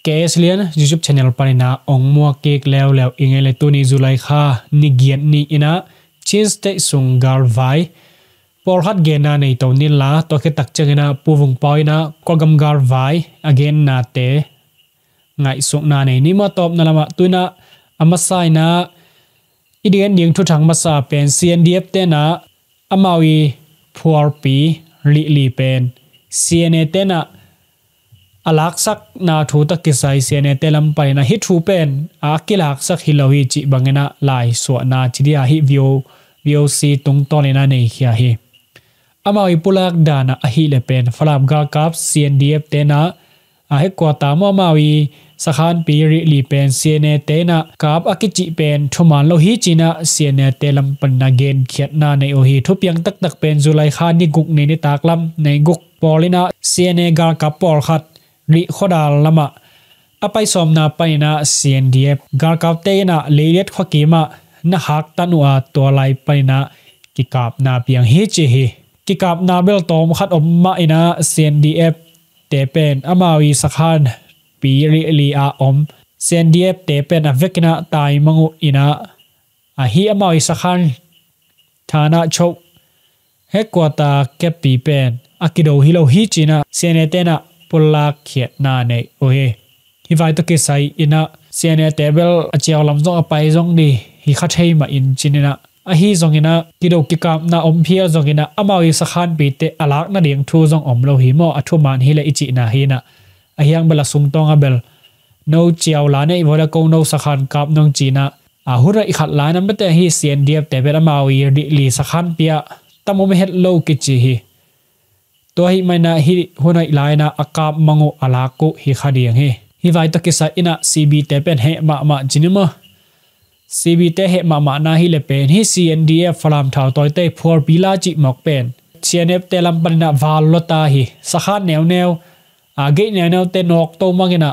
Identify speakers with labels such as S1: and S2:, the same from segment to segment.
S1: KSLN YouTube channel panina ongmo cake lew ingele tuni Julai kha ni giat ni ina cheese te sungar vai por hat gena nei to ni la to khe tak changena puwung poina kogam gar vai again na te ngai suk na nei ni ma top na lama tuina amasai na idian ding thu thang masa pen CNDF te na amawi 4p li pen CNA te na alak sak na thu tak kisai CNA te lam pai na hi thu pen akilak sak hilohi chi bangena lai so na chidia hi VOC tung tolena nei khia hi amawi pulak dana ahi le pen falam ga kap CNDF te na he kwata mo amawi sakhan pi ri li pen CNA te na kap akichi pen thuman lo hi china CNA te lam pan na gen khiat na nei o hi thupiang tak pen Julai kha ni guk nei ni taklam nei guk polina CNA ga kap por khat ri khodal lama apai som na paina CNDF ga kap te na leilet khokima na hak tanua to lai paina ki kap na piang hi chi hi ki kap na bel tom khat om ma ina CNDF te pen amawi sakhan pi ri li a om CNDF te pen avekina tai mangu ina a hi amawi sakhan thana chou hekwata kepi pen akido hilo hi china CNA te na pulak khiat na nei o he hi vai to ke sai ina CNA table achiaw lam zong apai zong ni hi khathei ma in chinina a hi zongina kido kikap na om phia zongina amawi sakhan pi te alak na ding thu zong om lo hi mo athu man hi le ichi na hi na a hiang bela sung tong abel no chiaw la nei voda ko no sakhan kap nong china a hura i khat la nam te hi CNDF te ber amawi li sakhan pia tamo me het lo ki chi hi to hi maina hi hunai laina akap mangu alaku hi khadiang hi vai to kisa ina CB te pen he ma jinima CB te he ma na hi le pen hi CNDF falam thau toy te for pila chi mok pen CNF te lam panna wal lota hi sakhan new age new te nok to mangina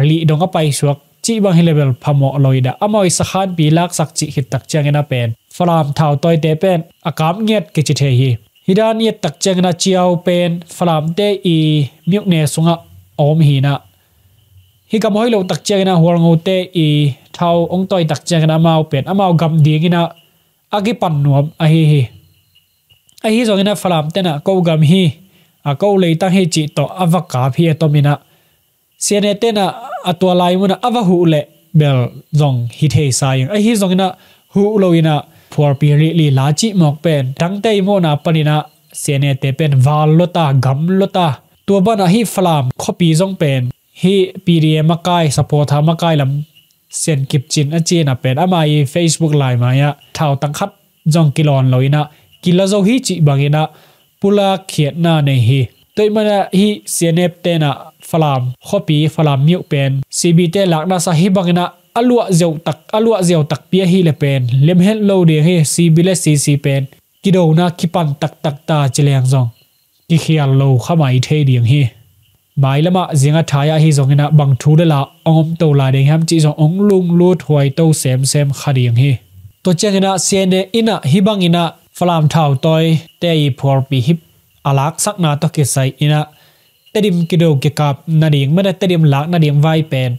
S1: li donga pai suak chi bang hi level phamo loida amoi sakhan pilak sak chi hit tak changena pen falam thau toy te pen akam nget ke chi the hi hidan ye tak changna chiao pen falam te I myuk ne sunga om hi na hi kam hoi lo tak changna horngo te I thau ong toy tak changna mau pen amau gam dingina agi pan nuam a hi zongina falam te na ko gam hi a ko le ta hi chi to avaka phi to mina CNA te na atwa lai muna avahu le bel zong hi the sayang a hi zongina hu loina for piri li la chi mok pen tang te mo na panina CNA te pen wal lota gam lota to bana hi falam copy zong pen hi PDM makai support ha makai lam sen kip chin a china pen amai Facebook live maya thau tang khat zong kilon loina kilazo hi chi bangina pula khiat na nei hi toy mana hi CNF te na falam copy falam miu pen CB te lakna sa hi bangina alua zeu tak pia hi le pen lem hen lo de he CB le CC pen kido na kipan tak ta cheleng zong ki khial lo khamai the ding hi bai lama zinga thaya hi zongina bang thu de la ongom to la de ham chi zong ong lung lu thoi to sem khading hi to chengina CNA ina hi bangina falam thau toy te I for pi hip alak sakna to ke sai ina tedim kido ke kap na ding mena tedim lak na ding vai pen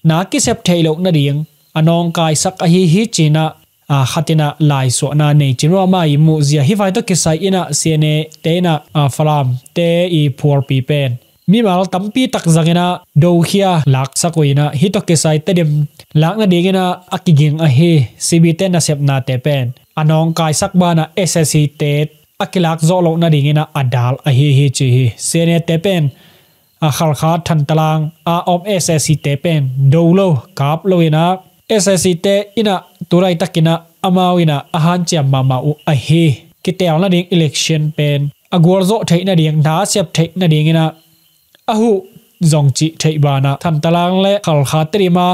S1: na ki sep thailok na ding anong kai sak a hi china a khatina lai so na nei chinwa mai mu zia hi vai to ke sai ina CNA te na falam te I for pi pen mi mal tampi tak zangena do khia lak sakoina hi to ke sai tedim lak na dingena akiging a he CB te na sep na te pen anong kai sak bana SSC te akilak zolo na dingena adal a hi chi hi CNA te pen a khalkha than talang a om SSC te pen dolo kap loina SSC te ina turai takina amawina ahan cham mama u a hi kitew na ding election pen agor zo theina ding da sep theina dingena ahu zongchi theibana than talang le khalkha trima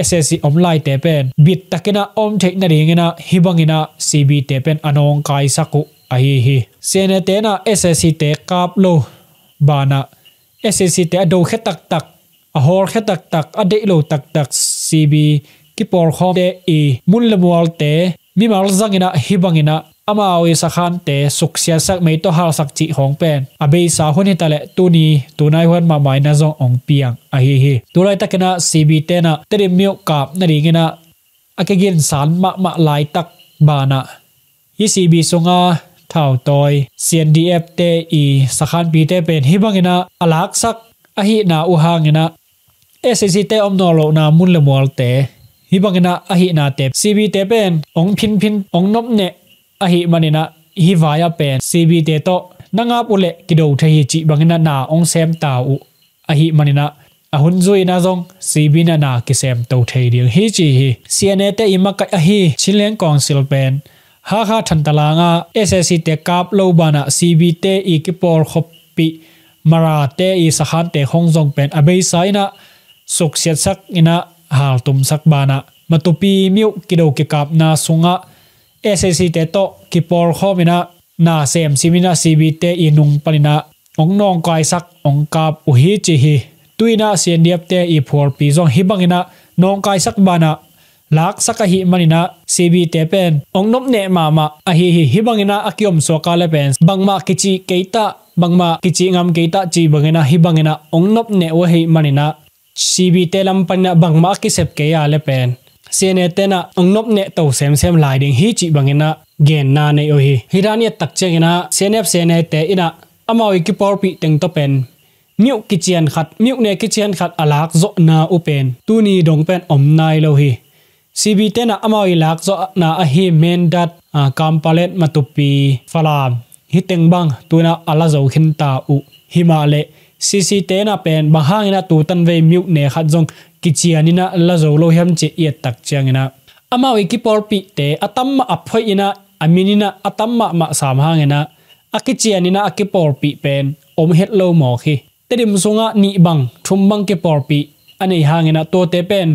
S1: SSC omlai te pen bit takina om theina dingena hibangina CB te pen anong kai saku a hi CNA te na SSC te kap lo bana SSC te do khetak tak a hor khetak tak a de lo tak CB ki por khom te I munlemwal te mi mal zangina hibangina amawi sakhan te suksia sak mei to hal sak chi hong pen abei sa hun hi tale tuni tunai hon ma mai na zong ong piang a hi tulai takena cb te na terim miu kap na ringina akegin san ma lai tak bana hi cb sunga thau toy cndf te I sakhan pi te pen hi bangina alak sak a hi na u hangina ssc te omno lo na mun le mol te hi bangina a hi na te cb te pen ong phin ong nop ne a hi manina hi vaya pen cb te to nanga pule kido thei chi bangina na ong sem ta u a hi manina ahun zui na zong cb na ki sem to thei ding hi chi hi cna te imaka a hi chilen council pen ha thantalanga ssc te kap lo bana cb te I ki por khopi mara te I sakhan te khongjong pen abei saina suksiat sak ina hal tum sak bana matupi miu kido ki kap na sunga ssc te to ki por khomina na sem simina cb te I nung palina ong nong kai sak ong kap u hi chi hi tuina cndf te I phor pi zong hi bangina nong kai sak bana lak saka hi manina cb te pen ong nop ne mama a hi bangina akiom so kale pen bangma kichi keita bangma kichi ngam keita chi bangina hi bangina ong nop ne wa hi manina cb te lam panna bangma ki sep ke ya le pen cne te na ong nop ne to sem lai ding hi chi bangina gen na nei o hi hirani tak chengina cnf cne te ina amawi ki por pi teng to pen miu kichian khat alak zo na upen tuni dong pen om nai lo hi cb te na amawi lak zo na a hi men dat kampalet matupi falam hi teng bang tuna ala zo khin ta u himale cc te na pen bahangina tu tan ve miu ne khat jong kichianina la zo lo hem che ye tak changina amawi ki por pi te atamma aphoi ina aminina atamma ma sam hangena akichianina akipor pi pen om het lo mo khi tedim sunga ni bang thum bang ke por pi anei hangena to te pen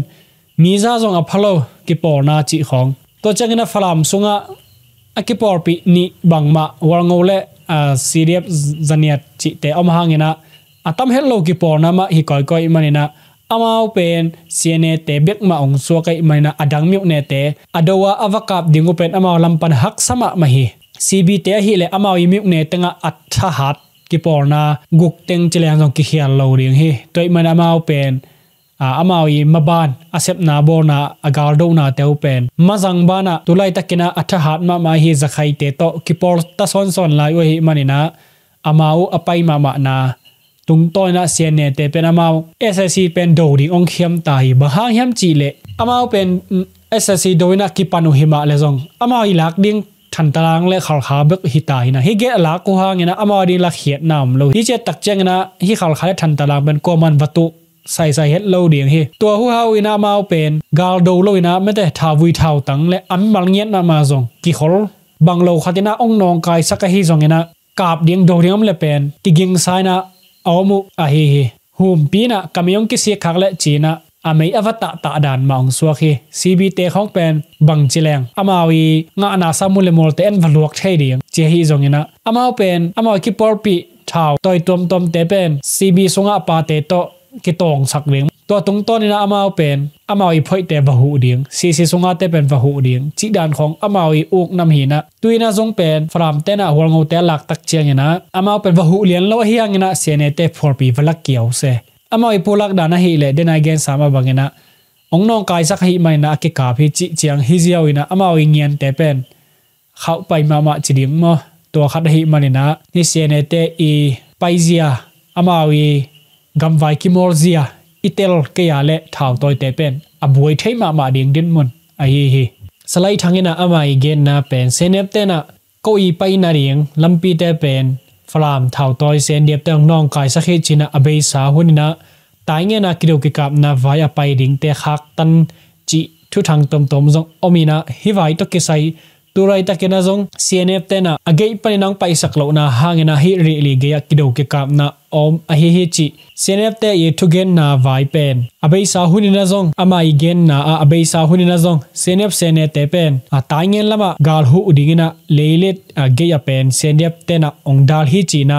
S1: miza zong aphalo ki por na chi khong to changena phalam sunga akipor pi ni bangma warngole cdf zaniat chi te om hangena atam het lo ki por na ma hi koi manina amau pen cne te bek ma ong so kai manina adang miu ne te adowa avakap dingu pen amau lampan hak sama mahi cb te hi le amau miu ne tenga atha hat ki porna guk teng chileng jong ki khial lo ring hi toi man amau pen amau I maban asep na bona agar do na teu pen mazang bana tulai takina atha hat ma hi zakhai te to ki por ta son lai o hi manina amau apai ma na tung toy na cne te pen amau ssc pen do ding ong khiam ta hi ba hang hiam chi le amau pen ssc doina ki panu hima le jong amau I lak ding than talang le khal kha bek hi ta hina hi ge ala ko hangena amau ding la khiat nam lo hi che tak chengna hi khal kha than talang ben ko man watu sai het lo ding hi to hu hau ina amau pen gal do lo ina mete thavui thau tang le am mal ngiat na ma jong ki khol banglo khatina ong nong kai saka hi jong ina kap ding do ring le pen ki ging saina awmu a hi hum pina kamyong ki si khagle china amei avata ta dan maung suakhi cb te khong pen bang chileng amawi nga na samule molte en valuak thei ding che hi zongina amau pen amaw ki porpi thau toy tom te pen cb sunga pa te to ki tong sak ding to tung ton ina amau pen amawi phoi te bahu ding cc sunga te pen bahu ding chi dan khong amawi uk nam hina tuina zong pen from te na holngo te lak tak chengina amau pen bahu lian lo hiangina cne te forpi valak kiau se amoi pulak dana hi le den again sama bangena ongnong kai sak hi maina ke ka phi chi chiang hi ziawina amawi ngian te pen khau pai mama chiding mo to khat hi manina ni cne te I paizia amawi gamwai ki morzia itel ke ya le thau toy te pen abuai thei mama ding din mun a hi salai thangena amai gen na pen senep te na ko I pai na ring lampi te pen falam thau toy sen diep teng nong kai sakhi china abei sa hunina tainge na kilo ki kap na vaya pai ding te khak tan chi thu thang tom jong omina hi vai to ke sai turai ta kena jong cnf te na agei paninang pai saklo na hangena hi really ge ya kido ki kap na om a hi chi cnf te ye thu gen na vai pen abei sa hunina jong amai gen na abei sa hunina jong cnf cne te pen a taingen lama gal hu udingina leilet ge ya pen cnf te na ongdal hi chi na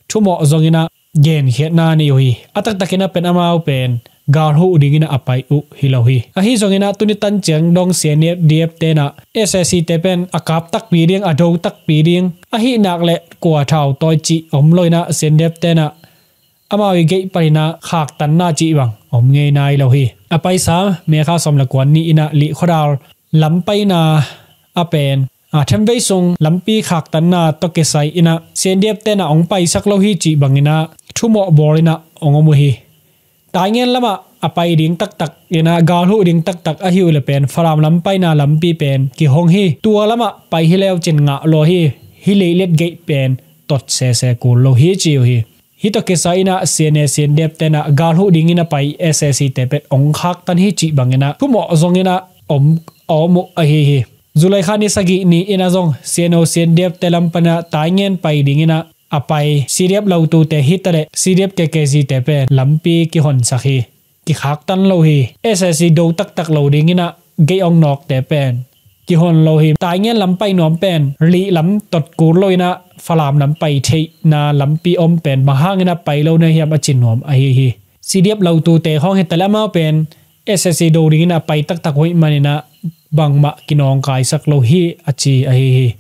S1: thumo zongina gen het na ni hi atak takena pen amau pen gar hu dingina apai u hilohi a hi zongina tunitan cheng dong senior df te na ssc te pen akap tak pi ding ado tak pi ding a hi nak le kwa thau toy chi omloina sendep te na amawi ge parina khak tan na chi wang om nge nai lo hi apai sa me kha som la kwan ni ina li khodal lampai na apen a thembei song lampi khak tan na to ke sai ina sendep te na ong pai sak lo hi chi bangina thumo borina ongomu hi taingen lama apai ding tak tak ina galhu ding tak tak a hiu le pen faram lampai na lampi pen ki hong hi tua lama pai hi lew chin nga lo hi le let ge pen tot se ku lo hi chi hi hi to ke sa ina sene sendep te na galhu ding ina pai ssc te pet ong khak tan hi chi bangina thumo zongina omu a hi Zulai Khan ni sagi ni ina zong seno sendep telampana taingen pai dingina apai siriap lautu te hitare siriap ke kezi te pe lampi ki hon sakhi ki khak tan lo hi ssc do tak tak lo dingina ge ong nok te pen ki hon lo hi taingen lampai nom pen li lam tot kur loina falam lampai thei na lampi om pen mahangina pai lo na hiam achin nom a hi siriap lautu te hong he talama pen ssc do dingina pai tak tak hoi manina bangma kinong kai sak lo hi achi a hi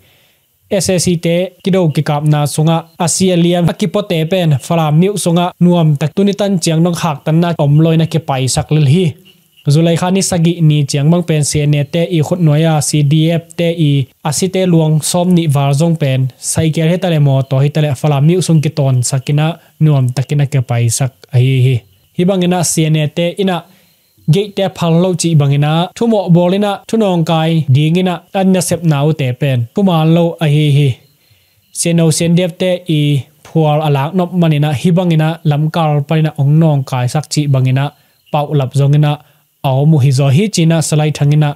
S1: ssc te kido ki kap na sunga asia liam akipote pen faram miu sunga nuam tak tunitan chiang nong khak tan na om loina ke pai sak lil hi Zulai Khan ni sagi ni chiang mang pen sene te i khut noya cdf te i asite luang som ni warzong pen cycle hetale mo to hitale faram miu sung ki ton sakina nuam takina ke pai sak a hi bangina sene te ina gate te phalo chi bangina thumo bolina thunong kai dingina anna sep nau te pen kuman lo a hi seno sendep te i phual alak nop manina hi bangina lamkal parina ongnong kai sak chi bangina pau lap zongina aw mu hi zo hi china salai thangina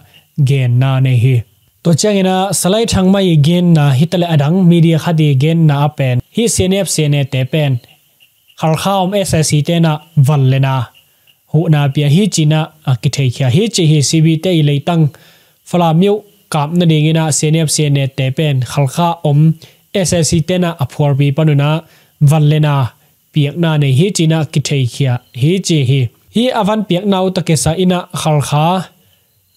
S1: gen na ne hi to changina salai thang mai gen na hitale adang media khadi gen na pen hi senep sene te pen khalkhaum ssc te na vallena hu na pia hi china akithei khia hi chi hi cb te leitang falamiu kap na dingina senep sene te pen khalkha om ssc te na aphor bi panuna vallena piak na ne hi china kithei khia hi chi hi avan piak nau ta ke sa ina khalkha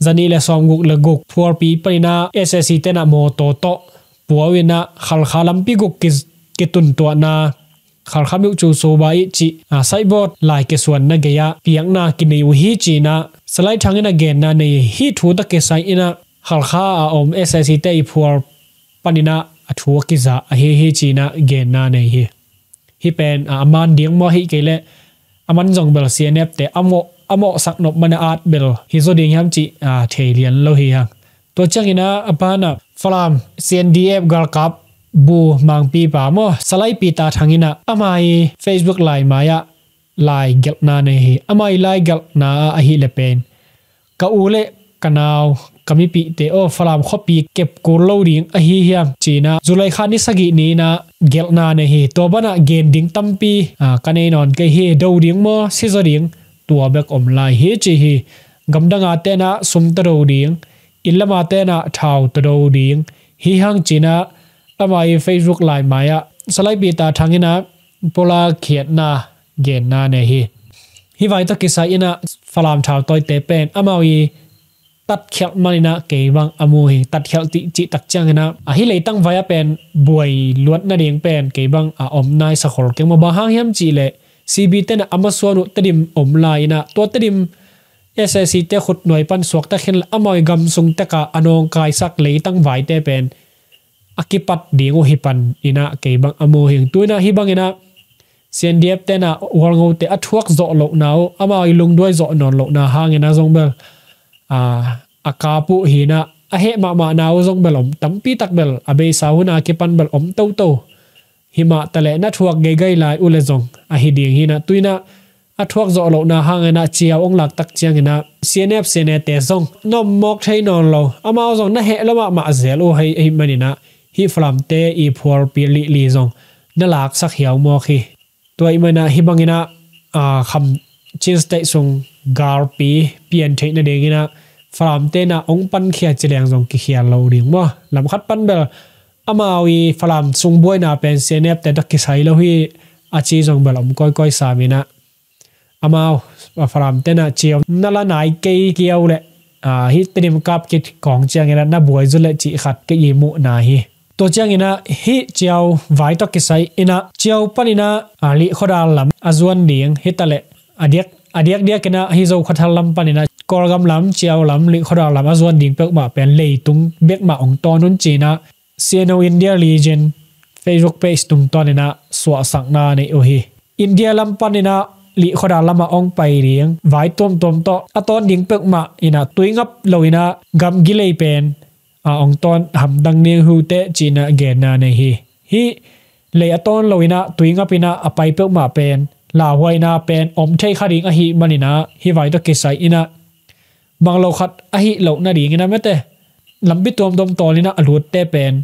S1: zani le somguk le guk phor pi panina ssc te na mo to puawina khalkha lampi guk ki tun to na khalkha miu chu so bai chi saibot lai ke suan na geya piang na ki nei hi chi na salai thangina gen na nei hi thu ta ke sai ina khalkha om ssc te i phur panina athu ki za a hi chi na gen na nei hi pen aman ding mo hi ke le aman jong bel cnf te amo sak nop mana art bel hi zo ding ham chi thelian lo hi hang to changina apana falam cndf gal kap bu mangpi pa mo salai pi ta thangina amai facebook lai maya lai gel na ne hi amai lai gel na a hi le pen ka ule kanaw kami pi te o falam khopi kep ko loading a hi hiam china Zulai Khan ni sagi ni na gel na ne hi to bana gen ding tampi kanei non ke hi do ding mo sizo ding tua bek om lai hi chi hi gamdanga te na sum taro ding ilama te na thau taro ding hi hang china amai facebook lai maya salai pi ta thangina pola khiat na gen na ne hi vai ta kisa ina falam thau toy te pen amai tat khel manina ke wang amu hi tat khel ti chi tak changena a hi leitang vaya pen buai luat na ding pen ke bang a om nai sa khol ke ma ba hang hiam chi le cb ten amasonu tadim om laina to tadim ssc te khut noi pan suak ta khen amoi gam sung ta ka anong kai sak leitang vai te pen akipat dingo hipan ina ke bang amu hing tuina hi bangena cndf te na walngo te athuak zo lo nau amai lungdoi zo non lo na hangena zongbel akapu hina ahe ma naw zong belom tampi tak bel abe sauna ke pan bel om to hima tale na thuak ge gai lai ule zong a hi ding hina tuina athuak zo lo na hangena chia ong lak tak chiangena cnf sene te zong nom mok thai non lo ama zong na he lama ma zelo hei manina hi flam te i phor pi li zong na lak sak hiaw mo khi toy mana hi bangina kham chin state sung gar pi pian thei na dengina fram te na ong pan khia chileng jong ki khia lo ding mo lam khat pan bel amawi fram sung boy na pen cnf te dak ki sai lo hi achi jong bel om koi sa mina amao faram tena chiao nala nai ke kiau le hi tenim kap ki kong chiang ina na buai zule chi khat ke yimu na hi to chiang ina hi chiao vai to ki sai ina chiao panina ali khodal lam azuan ding hitale adiak dia kena hi zo khathal lam panina korgam lam chiao lam li khodal lam azuan ding pek ma pen lei tung bek ma ong ton nun china Sieno India Legion Facebook page tung tonina swa sakna nei o hi India lam panina li khoda lama ong pai riang vai tom to aton ding pek ma ina tuingap loina gam gilei pen ong ton ham dang ning hu te china ge na nei hi le aton loina tuingap ina apai pek ma pen la huaina pen om thei kharing a hi manina hi vai to kisai ina banglo khat a hi lo na ring ina mete lambi tom tolina alut te pen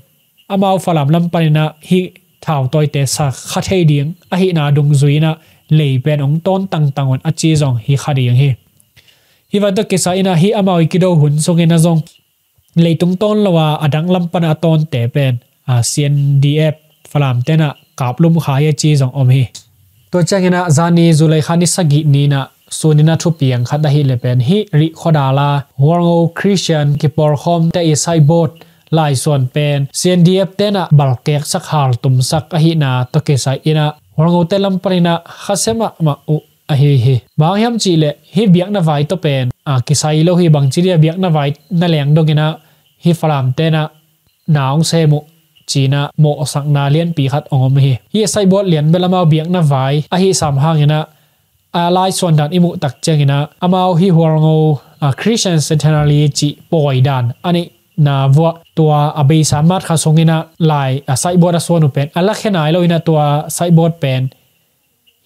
S1: amau falam lam panina hi thau toy te sa khathei ding a hi na dung zuina lei pen ong ton tang on achi zong hi khading hi va to kesa ina hi amau kido hun songena zong leitung ton lawa adang lam pana ton te pen CNDF falam tena kaplum khaya chi zong om hi to changena zani zulai khani sagi ni na sunina thupiang khada hi le pen hi ri khodala warngo Christian ki por khom te isai bot lai son pen CNDF tena balkek sakhal tum sak a hi na to kesa ina warngo telam parina khasema ma u a hi bangyam chi le hi biak na vai to pen kisai lo hi bang chiria biak na vai na leng dogina hi falam tena naung semu china mo sak na lian pi khat ongom hi sai bot lian belama biak na vai a hi sam hangina lai son dan imu tak chengina amau hi warngo Christian centenary chi poi dan ani na vua tua abai samat kha songina lai sai bot a sonu pen ala khenai lo ina tua sai bot pen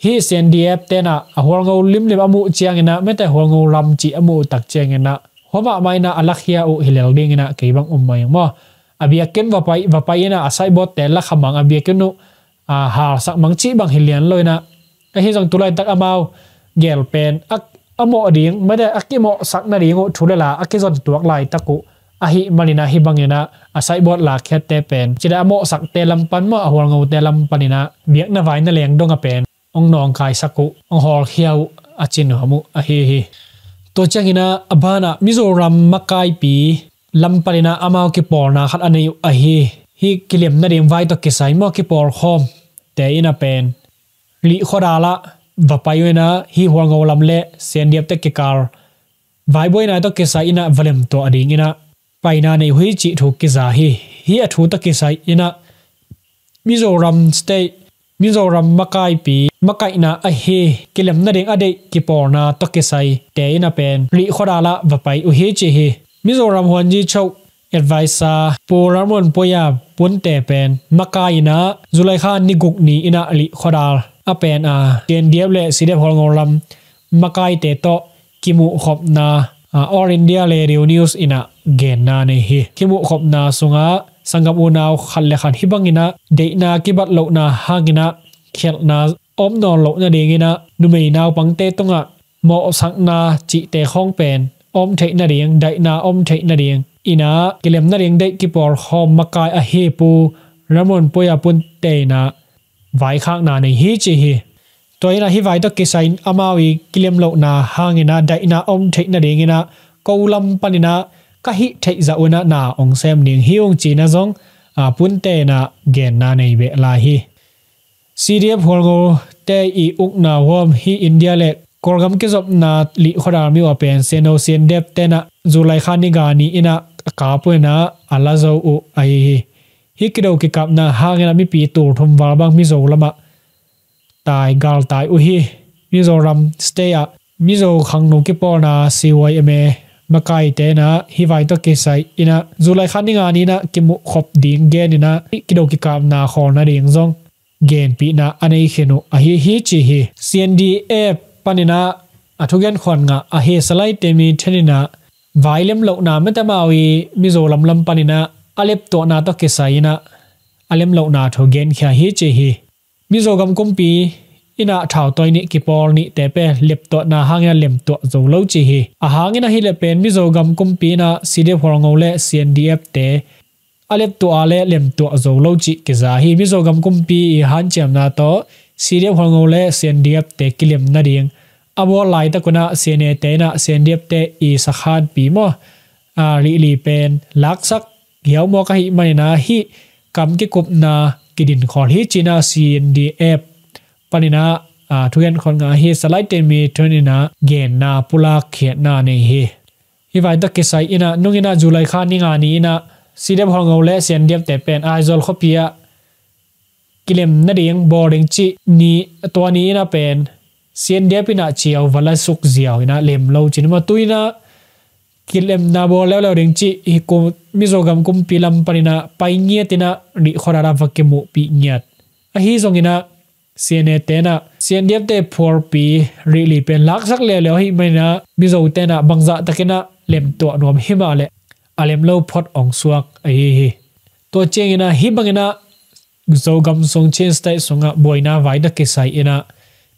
S1: hi CNDF tena warngo lim amu chiangina mete warngo ram chi amu tak chengina homa maina alakhia u hilel dingina keibang ummay mo abiaken vapai ina asai bot te la khamang abiakenu ha sak mangchi bang hilian loina hi jong tulai tak amau gel pen amo ding mede akimo sakna ringo thulela akizon tuak lai taku ahi malina hi bangena asai bot la khete pen chida amo sak te lampan mo ahorngo te lampanina biak na vai na leng donga pen ong nong kai saku ong hol khiau achin hamu hi to changina abana Mizoram makai pi lampanina amau ki porna khat anei hi kilem na ring vai to kisai mo ki por khom te ina pen li khodala vapayuna hi horngo lamle sendiap te kikar vai boina to kisai ina valem to ading ina paina nei hui chi thu kiza hi athu ta kisai ina Mizoram state Mizoram makai pi makai na a hi kilem na ring ade ki porna to kisai te ina pen li khodala vapai u hi chi hi Mizoram honji chau advisor poramon poya punte pen makaina Zulaikha niguk ni ina ali khodal apen TNDF le sidep holngolam makai te to kimu khopna All India Radio News ina genna ne hi kimu khopna sunga sangam unaw khalle khan hibangina deina kibat lo na hangina khelna omnon lo na dingina numei naw pangte tonga mo sakna chi te khong pen om thei na riang dai na om thei na riang ina kilem na riang dai ki por khom makai a he pu ramon poya pun te na vai khang na nei hi chi hi toina hi vai to kisain amawi kilem lo na hangina dai na om thei na riang ina kolam panina ka hi thei za una na ong sem ning hi ong chi na zong pun te na gen na nei be la hi CDF holgo te I uk na wom hi India le korgam ke zop na li khodar mi wa pen seno CNDF tena Zulaikha ni gani ina ka puina ala zo u ai hi kido ki kap na hangena mi pi tur thum wal bang mi zo lama tai gal tai u hi Mizoram stay a mizo khang no ki por na CYMA makai te na hi vai to ke sai ina Zulaikha ni gani na ki mu khop ding gen ina kido ki kap na khol na ring zong gen pi na anei khenu a hi chi hi CNDF panina athugen khon nga a he salai temi thenina vailem lo na metamawi Mizoram lam panina alep to na to kesaina alem lo na thogen kha hi che hi Mizogam kompi ina thau toini ki por ni tepe lep to na hangya lem to zo lo chi hi a hangina hi le pen Mizogam kompi na side horngole CNDF te alep to ale lem to zo lo chi ke za hi Mizogam kompi han chem na to side horngole CNDF te kilem na ding abo lai ta kuna sene te na sendiep te I sakhan pi mo ri li pen laksak hiaw mo ka hi manina hi kam ki kup na kidin khol hi china CNDF panina thugen khon nga hi salai te mi thonina gen na pula khiat na nei hi hi vai ta kesai ina nungina July kha ni nga ni ina sidem hol ngole sendiep te pen aizol khopia kilem na ding boring chi ni to ni na pen sendiep ina chiaw wala suk ziaw ina lem lo chin ma tuina kilem na bo lew ding chi hi ko mizogam kum pilam panina paingie tina ri khorara vakemu pi nyat a hi zongina sene tena sendiep te 4p really pen laksak le hi maina mizo tena bangza takena lem to nom himale alem lo phot ong suak hi to chengina hi bangina zogam song chen stai songa boina vaida kesai ina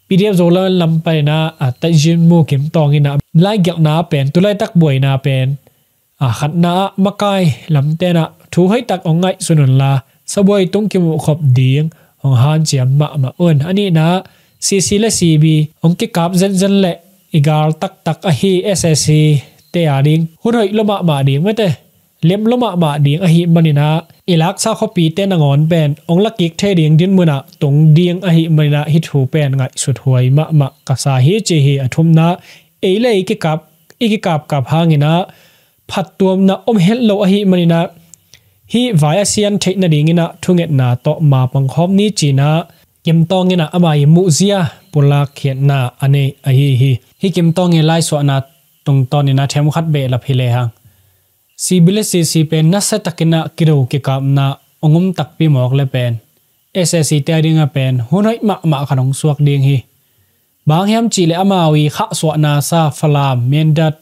S1: pdf zola lampaina atajin mu kim tongina lai gyak na pen tulai tak boina pen khatna makai lamtena thu hai tak ongai sunun la saboi tung kim khop ding ong han chiam ma on ani na cc la cb ong ki kap zen le igal tak a hi ssc te ading hunoi loma ma ding mate lem loma ma ding a hi manina ilak sa khopi te nangon pen ong la kik the ding din muna tung ding a hi manina hi thu pen ngai sut huai ma ka sa hi che hi athumna eile ki kap hangina phat tuam na om hel lo a hi manina hi via sian theina dingina thunget na to ma pangkhom ni china kim tongina amai muzia pula khiat na ane a hi kim tong e lai so na tung tonina them khat be la phile hang cbsc pen na sa takina kiro ke kam na ongum tak pi mok le pen ssc te ringa pen hunoi ma khanong suak ding hi bang hiam chi le amawi kha so na sa falam mendat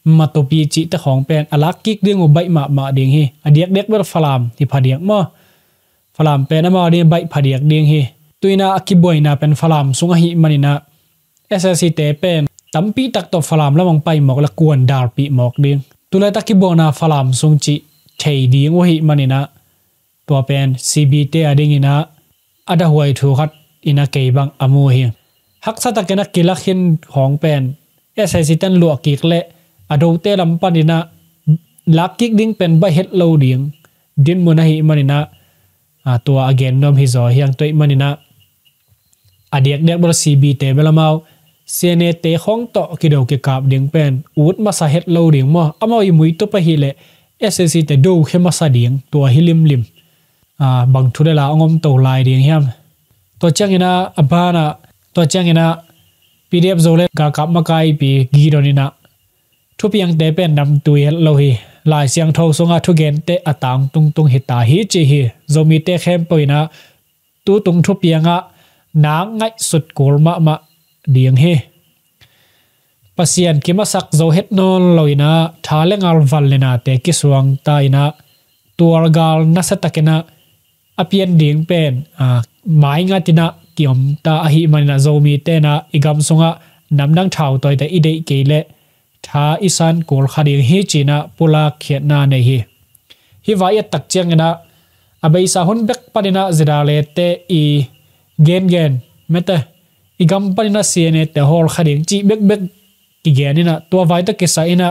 S1: matopi chi ta khong pen alak kik ding u bai ma ding hi adiak dek ber falam ti phadiak mo falam pen ama ri bai phadiak ding hi tuina akiboina pen falam sunga hi manina ssc te pen tampi tak to falam lamang pai mok la kuan dar pi mok ding tulai takibona falam sung chi thei ding hi manina to pen cb te ading ina ada huai thu khat ina ke bang amu hi haksa takena kilakhin khong pen ssc tan lu akik le ado te lam panina lakik ding pen ba het lo ding din mona hi manina to again nom hi zo hiang toi manina adiak dek bor cb te belamau sene te khong to kido ke kap ding pen ut ma sa het lo ding mo amoi mui to pa hi le ssc te do khema sa ding to hilim bang thudela ongom to lai ding hiam to changina abana to changina pdf zole ka kap makai pi gironina thupiang te pen nam tui lo hi lai siang tho songa thugen te atang tung hita hi chi hi zomi te khem poina tu tung thupianga nang ngai sut kolma ding he pasian kimasak zo het non loina thalengal vallena te kiswang taina tuargal nasatakena apian ding pen mai nga tina kiom ta ahi manina zomi te na igam songa namnang thau toy te idei kele tha isan kol khading hi china pula khiat na nei hi vai tak changena abai sa hun bek panina zirale te I gen meta igam panina siene te hol khading chi bek ki genina to vai ta ke sa ina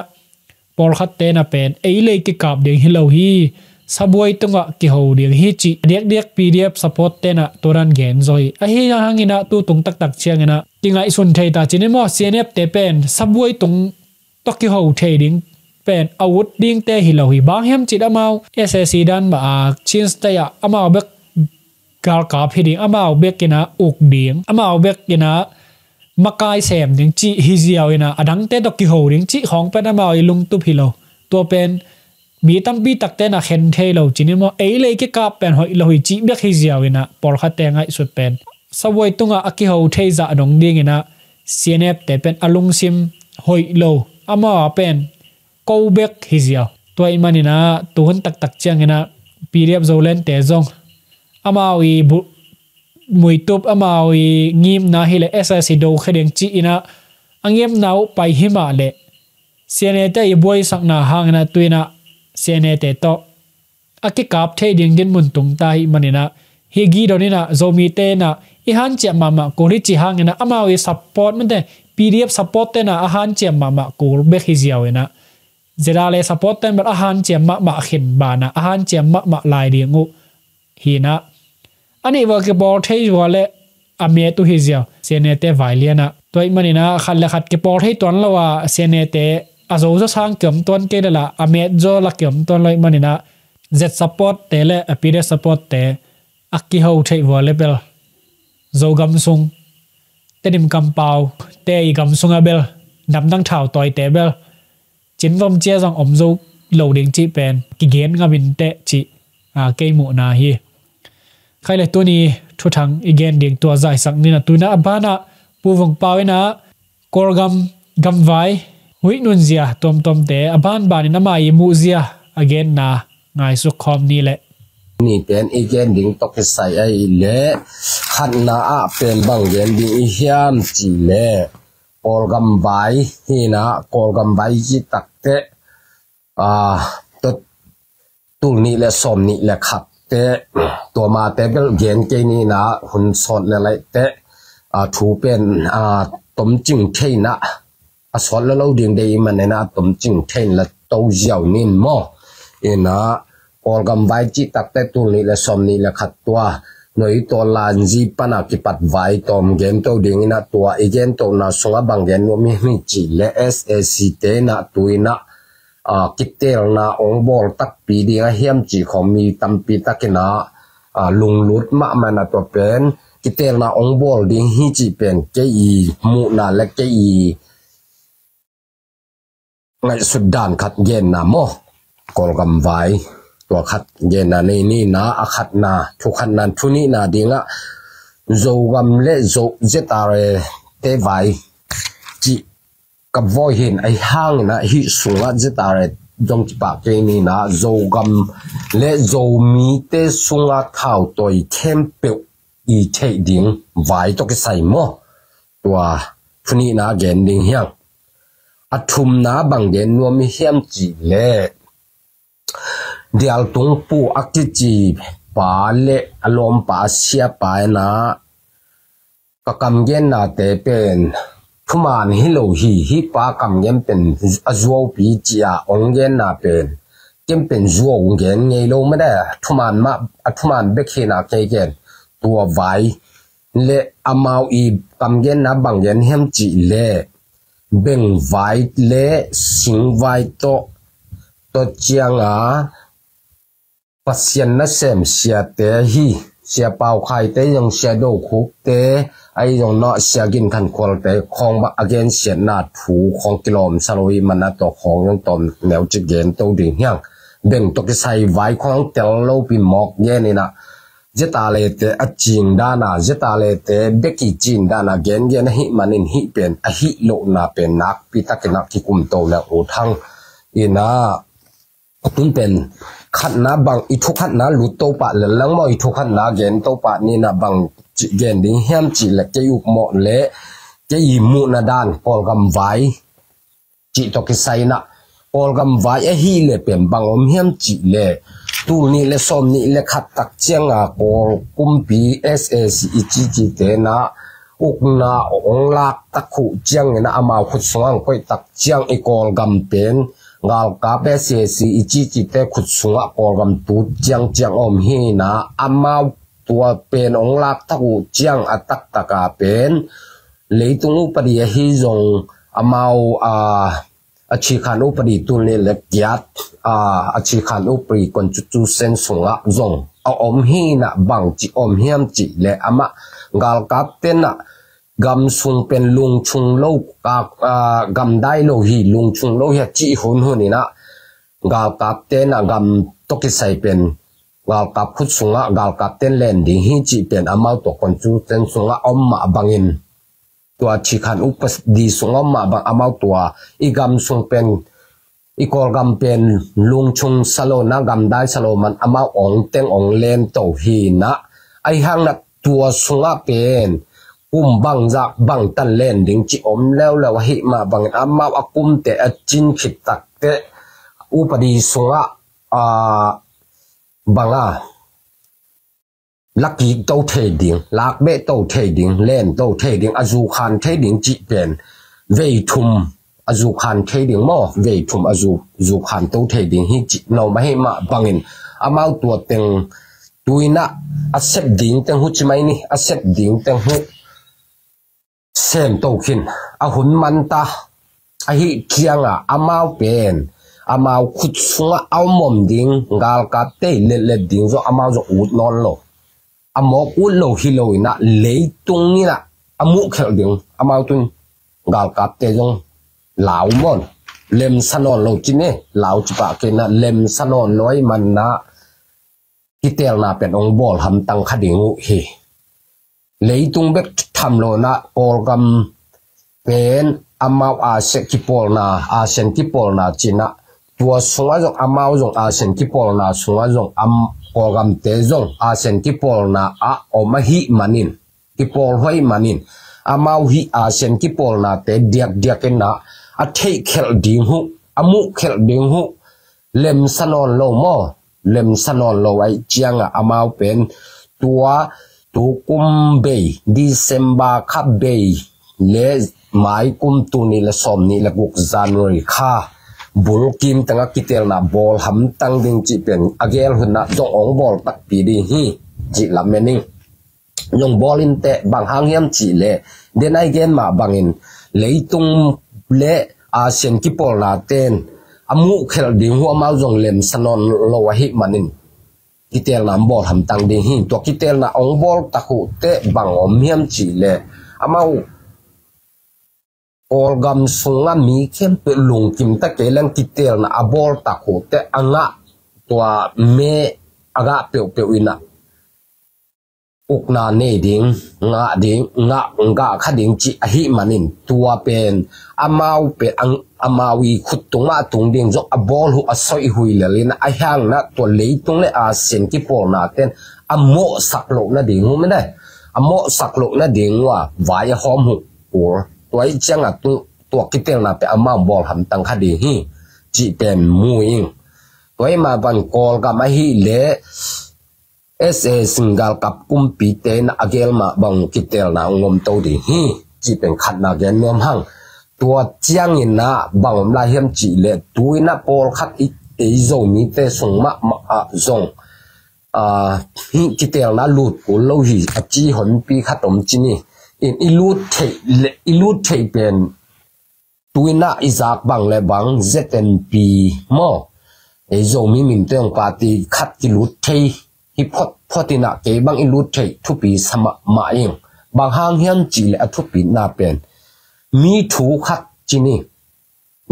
S1: por khat te na pen eile ki kap ding hilo hi saboi tunga ki ho ding hi chi dek pdf support te na toran gen zoi a hi hangina tu tung tak changena tingai sun thei ta chinemo cnf te pen saboi tung toki ho trading pen out ding te hilo hi bang hem chi damau ssc dan ba chin sta ya amao bek gal ka phiding amao bek kina uk ding amao bek kina makai sem ding chi hi ziaw ina adang te toki ho ding chi khong pen amao lung tu philo to pen mi tampi takte na khen thelo chinimo eile ke ka pen hoi lo hi chi bek hi ziaw ina por kha te ngai sut pen sawoi tunga aki ho theiza dong ding ina cnf te pen alung sim hoi lo ama pen ko bek hi ziaw toy manina tuhun tak changena pdf zolen te zong amawi muitup amawi ngim na hile ssc do khedeng chi ina angem nau pai hima le cnete I boy sakna hangna tuina cnete to aki kap the ding din mun tung tai manina hi gi donina zomi te na อีฮันเจียมากูริจิฮังนะอามาวิซัพพอร์ตมันแต่ PDF ซัพพอร์ตเตนะอาฮันเจียมากูเบคิเซียวนะเจดาเลซัพพอร์ตเตนแบบอาฮันเจียมาเข็นบานะอาฮันเจียมาลายเดียงูฮีนะอันนี้ว่าก็บอกให้ว่าเลยอเมตุฮิเซียวเซเนเตไวเลียนะตัวมันนี่นะขัดเลยขัดก็บอกให้ตัวนั้นว่าเซเนเตอาโซจะสร้างเกี่ยมตัวนี้ได้ละอเมจโจละเกี่ยมตัวเลยมันนี่นะเจ็ดซัพพอร์ตเตเลปีเดซัพพอร์ตเตอักกี้เขาใช้ว่าเลยเปล่าโจกัมซุงเตนิมกัมเปาเตอีกัมซุงอะเบลดำตั้งเท้าต่อยเตเบลจินฟอมเจียซังอมโจโหลดดิ้งจีเป็นกิเกนกับมินเตจีเกยมูนาฮีใครเลยตัวนี้ทุกทางอีกเกนเดียงตัวใจสักนี่นะตัวน่ะบ้านะปูวงเปาไว้นะกอร์กัมไว้วินุนเซียตอมเตะบ้านนี่นะมาอีมูเซียอีกเกนนะไงสุขคอมนี่แหละ
S2: นี่เป็นอีกเกนดิ่งตกใส่ไอ้เล่ขันน่าเป็นบางเกนดิ่งอีเฮียมจีเล่กอลกัมไว้ที่นะกอลกัมไว้จีตักเตะตัวนี้แหละสมนี่แหละขัดเตะตัวมาเตะเป็นเกนเกนี่นะหุ่นสดอะไรเตะถูเป็นต้มจิ้งเทนะสดแล้วเราเดียงได้มันนะต้มจิ้งเทนละเต้าเจียวนินหม้อนะกอลกัมไว้จีตักเตะตัวนี้แหละสมนี่แหละขัดตัวหน่วยตัวลานจีปนักกิปัดไว้ตอมเกนตัวเดียงนะตัวอีเกนตัวน่ะสงบางเกนว่ามีจีและ SAC เตนะตัวนะกิเตลนาองบอลตักปีดีเฮียมจีของมีตัมปีตักนะลุงลุดมามันตัวเป็นกิเตลนาองบอลดีฮิจีเป็นเกอีมูนาและเกอีในสุดด้านขัดเย็นนะโมกอลกัมไว้ตัวขัดเย็นนะนี่นะอาขัดนะทุกขันนั้นทุนี้นะดีละโจกัมเล่โจเจตาเรเตไว้จีกับวอยเห็นไอ้ห้างนะฮิสุงะเจตาเรจงจิปากเจนี่นะโจกัมเละโจมีเตสุงะเท่าตัวเข้มเปียวอีเทดิ่งไว้ตัวก็ใส่หม้อตัวทุนี้นะเกนดิ่งเฮียงอัทุมนะบางเกนนัวมีเฮียมจีเล่เดียลตุงปูอักจีปาเละอารมณ์ปาเสียไปนะก็กำเย็นนะเตเป็นทุมานฮิโลฮิปากำเย็นเป็นจัวปีจีอาองเย็นนะเป็นเก็บเป็นจัวองเย็นไงโลไม่ได้ทุมานเบกเฮนะเกเกนตัวไว้เละอามาวอีกำเย็นนะบางเย็นเฮมจีเละเบ่งไว้เละสิงไว้ตัวเจียงปัสยันนะเซมเสียเตฮีเสียเปล่าใครเตยังเสียโดคุกเตไอยังนอเสียกินขันควอลเตของบะอเกนเสียนาถูของกิโลมซาโลวีมันนะตัวของยังตอมแนวจิเกนตัวดิ่งเฮียงเบ่งตัวกิใส่ไว้ของเตลโลปีหมอกเย็นนี่นะเจตาเลเตอจิงดานาเจตาเลเตเบกิจิงดานาเกนเกนฮิมันินฮิเป็นอฮิโลนาเป็นนักปิตะกินักที่กุมโตแล้วโอทังอีนะตุนเป็นขัดนะบางอีทุกขัดนะหลุดโตปะเลยลังมออีทุกขัดนะเกนโตปะนี่นะบางจิเกนดิ้งเฮียมจิเล็กจะยุกเหมาะเละจะยิมูนาดานปอลกำไว้จิตกิไซนะปอลกำไว้ฮีเล่เป็นบางอมเฮียมจิเล่ตูนี่เล่สมนี่เล่ขัดตักเจียงปอลกุมปี SAC อีจิเตนะอุกนาองลักตะขุเจียงนะอามาขุดสว่างไปตักเจียงอีกอลกำเป็นงาลกาเปเสียสีอีจิเตขุดสว่างกอลกำตูเจียงอมฮีนะอามาตัวเป็นองลักตะขุเจียงอัตักตะกาเป็นเลยตรงอุปดีฮิจงอามาอาชีขันอุปดีตุนเล็กยัดอาชีขันอุปดีคนจุเซนสงะจงเอาอมฮีนะบังจิอมเฮียมจิเลอามะงาลกาเตนะกำซุงเป็นลุงชุงโลกำได้โลหีลุงชุงโลหีจิหุนนี่นะกาลกาเตนะกำตกิใส่เป็นกาลกาพุทสุงะกาลกาเตนเลนดิ้งฮิจิเป็นอามาตัวคนจุเซนสงะอมมาบังอินตัวชิคันอุปดีสงอมมาบังอามาตัวอีกำซุงเป็นอีกอลกำเป็นลุงชุงสโลนะกำได้สโลมันอามาองเต็งองเลนโตฮีนะไอหังนักตัวสงะเป็นบังจากบังตันเล่นดิ้งจิอมแล้วหิมาบังอามาอากุมเตอจินขิดตักเตอุปดีสงะบัง lucky tàu thế điên lạc bê tàu thế điên lên tàu thế điên azu khan thế điên chỉ bên về thum azu khan thế điên mò về thum azu khan tàu thế điên hi chỉ nào mà hi mà bangin amau tua teng tuina accept ding teng hu chimai ni accept ding teng hu sem tàu khin a hun man ta a hi kianga amau pen amau khut sunga au mom ding gal ka te le ding zo amau zo ut non lo amok ut lo hi lo ina le tung ni na amu khel ding amau tun gal ka te jong lao mon lem sanon lo chine lao chipa ke na lem sanon loi man na kitel na pen ong bol ham tang khadingu hi leitung bek tham lo na orgam pen amau a se kipol na a sen kipol na china tua sunga jong amau jong a sen kipol na sunga jong am orgam te jong a sen kipol na a omahi manin kipol hoi manin amau hi a sen kipol na te diak na a thei khel ding hu amu khel ding hu lem sanon lo mo lem sanon lo ai chianga amau pen tua tu kum be December kha be le mai kum tu ni la som ni la guk January kha bul kim tanga kitel na bol ham tang ding chi pen agel hunna jong ong bol tak pi di hi ji la mening yong bol in te bang hang yam chi le den ai gen ma bangin leitung le asian ki pol na ten amu khel ding hu amau jong lem sanon lo wa hi manin kitel na bol ham tang ding hi to kitel na ong bol taku te bang om hiam chi le amau orgam sunga mi kem pe lung kim ta kelang kitel na abol taku te anga tua me aga pe ina ukna ne ding nga khading chi a hi manin tua pen amau pe amawi khuttunga tung ding jo abol hu asoi hui lelina a hang na to leitung le a sen ki pol na ten amo saklo na ding hu mena amo saklo na ding wa vai hom hu or toy changa tu to kitel na pe amam bol ham tang khadi hi chi pen muing toy ma ban kol ga ma hi le SA single kap kumpi ten agel ma bang kitel na ngom to di hi chi pen khat na gen nom hang tua chiang in na bang la hiam chi le tuina pol khat i zo mi te sung ma zong hi kitel na lut ko lo hi a chi hon pi khatom chi ni in ilut thei pen tuina izak bang le bang ZNP mo e zo mi min teng party khat ki lut thei hi photina ke bang ilut thei thupi sama ma eng bang hang hiam chi le athupi na pen mi thu khat chini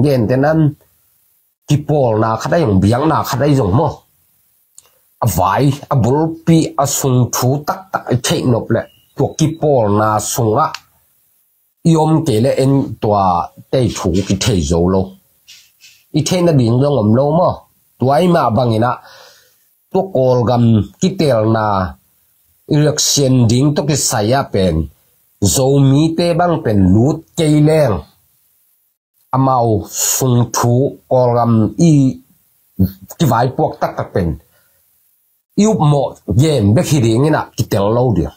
S2: gen tenan ki pol na khadai yong biang na khadai yong mo avai abul pi asung thu tak thei nop le to ki pol na sunga yom ke le en tua te thu ki thei zo lo I thei na ding jong om lo mo tuai ma bangina to kol gam kitel na election ding to ki saya pen zo mi te bang pen lut ke leng amau sung thu kol gam I ki vai pok tak pen yup mo yen be khi ding ina kitel lo dia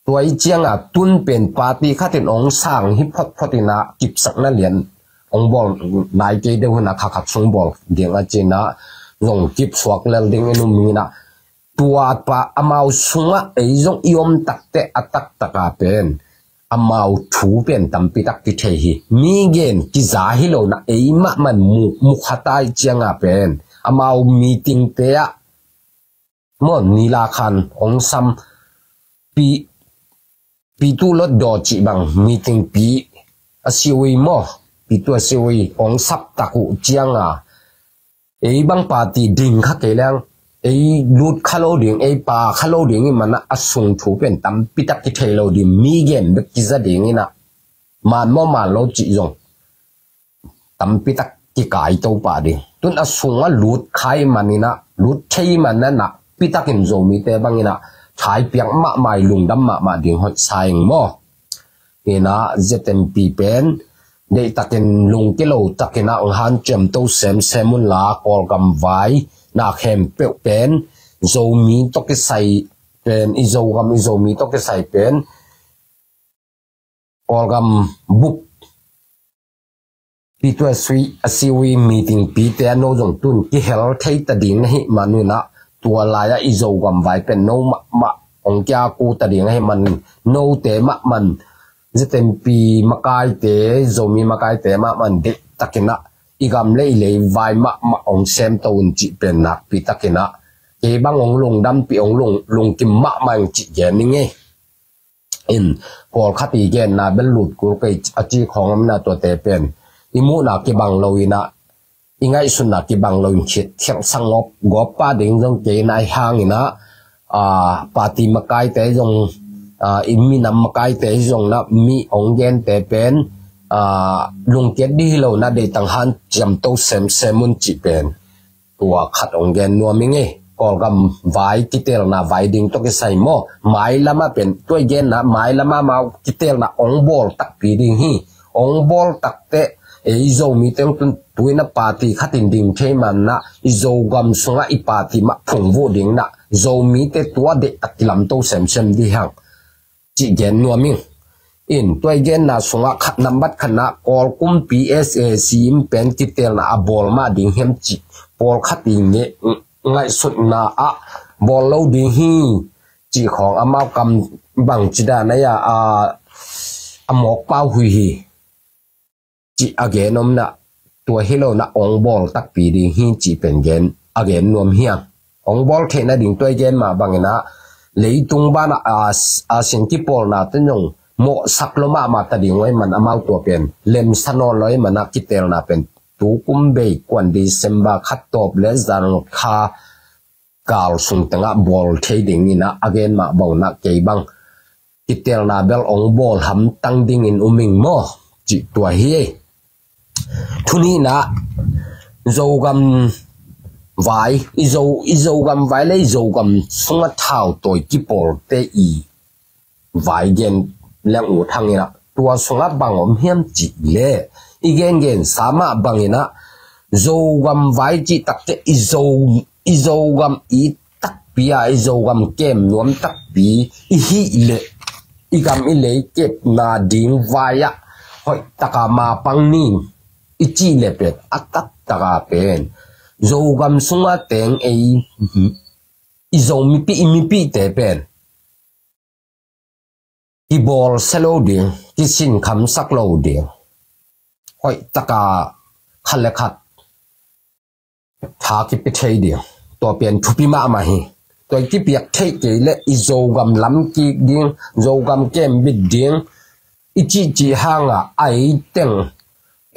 S2: toy chiang a tun pen party khatin ong sang hi photina kip sak na lian ong bol nai ke de huna khat sung bol ding a china long kip swak lel ding enu mina tua pa amau sunga ei jong iom takte atak taka pen amau thu pen tampi tak ki the hi mi gen ki za hi lo na ei ma man mu khatai chiang a pen amau meeting te a mon nila khan ong sam pi tu lot do chi bang meeting pi asiwi mo pi tu asiwi ong sap taku chiang a ei bang party ding kha ke lang ei lut khalo ding ei pa khalo ding mana asung thu pen tam pitak ki thelo di mi gen be ki za ding ina man mo man lo chi jong tam pitak ki kai to pa di tun asunga lut khai manina lut thei manana pitakin zo mi te bangina thai piang ma mai lung dam ma ding hot saing mo ina ZMP pen de takin lung kilo takina ang han chem to semun la kol gam vai na khem pe pen zo mi to ki sai เป็นอิโซมีต้องจะใส่เป็นกอลกัมบุกปีตัวซีวีมีติงปีเตโนจงตุนที่เฮลเทตดิ่งให้มันนู่นนะตัวลายอิโซกัมไว้เป็นโนมะองค์จากูตดิ่งให้มันโนเตมะมันจะเต็มปีมะกายเตโซมีมะกายเตมะมันเด็กตะกินะอีกำเลยไว้มะองเซมตัวจิเป็นนักปีตะกินะเก็บางองลงดำปีองลงกิมมะมันจิเย็นนี่ไงอินพอขัดอีเกนนะเป็นหลุดกูไปอาจีของมันนะตัวเตเป็นอิมูนักกิบังลอยนะอิงไงสุนักกิบังลอยชิดเที่ยงสังบกบป้าดิ่งจงเกนายหางนะปาติมกายเตจงอิมีนำมกายเตจงนะมีองเกนเตเป็นลุงเกดดีเรานะเดตังหันจำโตเซมุนจิเป็นตัวขัดองเกนนัวมิงเงก็กำไว้กิเตลนะไว้ดิ่งต้องใส่หม้อไม้ละมาเป็นตัวเย็นนะไม้ละมากิเตลนะองบอลตักปีดิ่งฮีองบอลตักเตอิโซมีเต็มตัวนะปาติขัดดิ่งเทมันนะอิโซกำสงะอีปาติมาผงโวดิ่งนะโซมีเตตัวเด็กตักลำโตเซมดีหังจิเย็นนัวมิงอินตัวเย็นนะสงะขัดนำบัดขณะกอลกุม PSA ซีมเป็นกิเตลนะบอลมาดิ่งเฮมจิบอลขัดดิ่งเงี้ยไงสุดนะบอลเราดีฮีจีของอามากำบังจิดานะยาหมอกเป้าหุยฮีจีอเกนอมนะตัวฮิโลนะองบอลตักปีดีฮีจีเป็นเกนอเกนนวมเฮียองบอลเทนะดิ่งตัวเกนมาบังนะเลยตุงบ้านเซนติปอลนะตั้งยงโมสักลมาตัดดิ่งไว้มันอามาวตัวเป็นเลมสนอลเลยมันนักกิเตลนะเป็นตูกุมเบย์กวนดีเซมบาขัดตบเลสดานคากาลสุนตังบอลเทดิ่งนี่นะอเกนมาบ่าวนักเกบังกิเตลนาเบลองบอลทำตั้งดิ่งอินมิงโมจิตัวเฮียทุนี้นะโจกำไว้โจกำไว้เลยโจกำสงะเท้าตัวกิปอลเตอีไว้เกนเลี้ยงอูทางนี่นะตัวสงะบังอมเฮียมจิเล่อีเกนสามารถบังนะโจกำไว้จิตักเตอีโจกำอีตักปีอีโจกำเกมนวมตักปีอีฮิเลอีกำอีเลเก็บนาดิ่งไว้อะหอยตะกามาปังนี่อีจีเลเป็ดอัตักตะกาเป็นโจกำสุงะเต็งอีโจมีปีเตเป็นอีบอลเซโลดิ่งอีสินคำสักโลดิ่งหอยตะกาขัดเล็กขัดหากิบไปใช้เดียวตัวเปลี่ยนทุบิมามาฮีตัวกิบอยากใช้เกลืออิโจกำล้ำกิดิ่งโจกำเกมบิดดิ่งอิจีห่างไอเต็งเ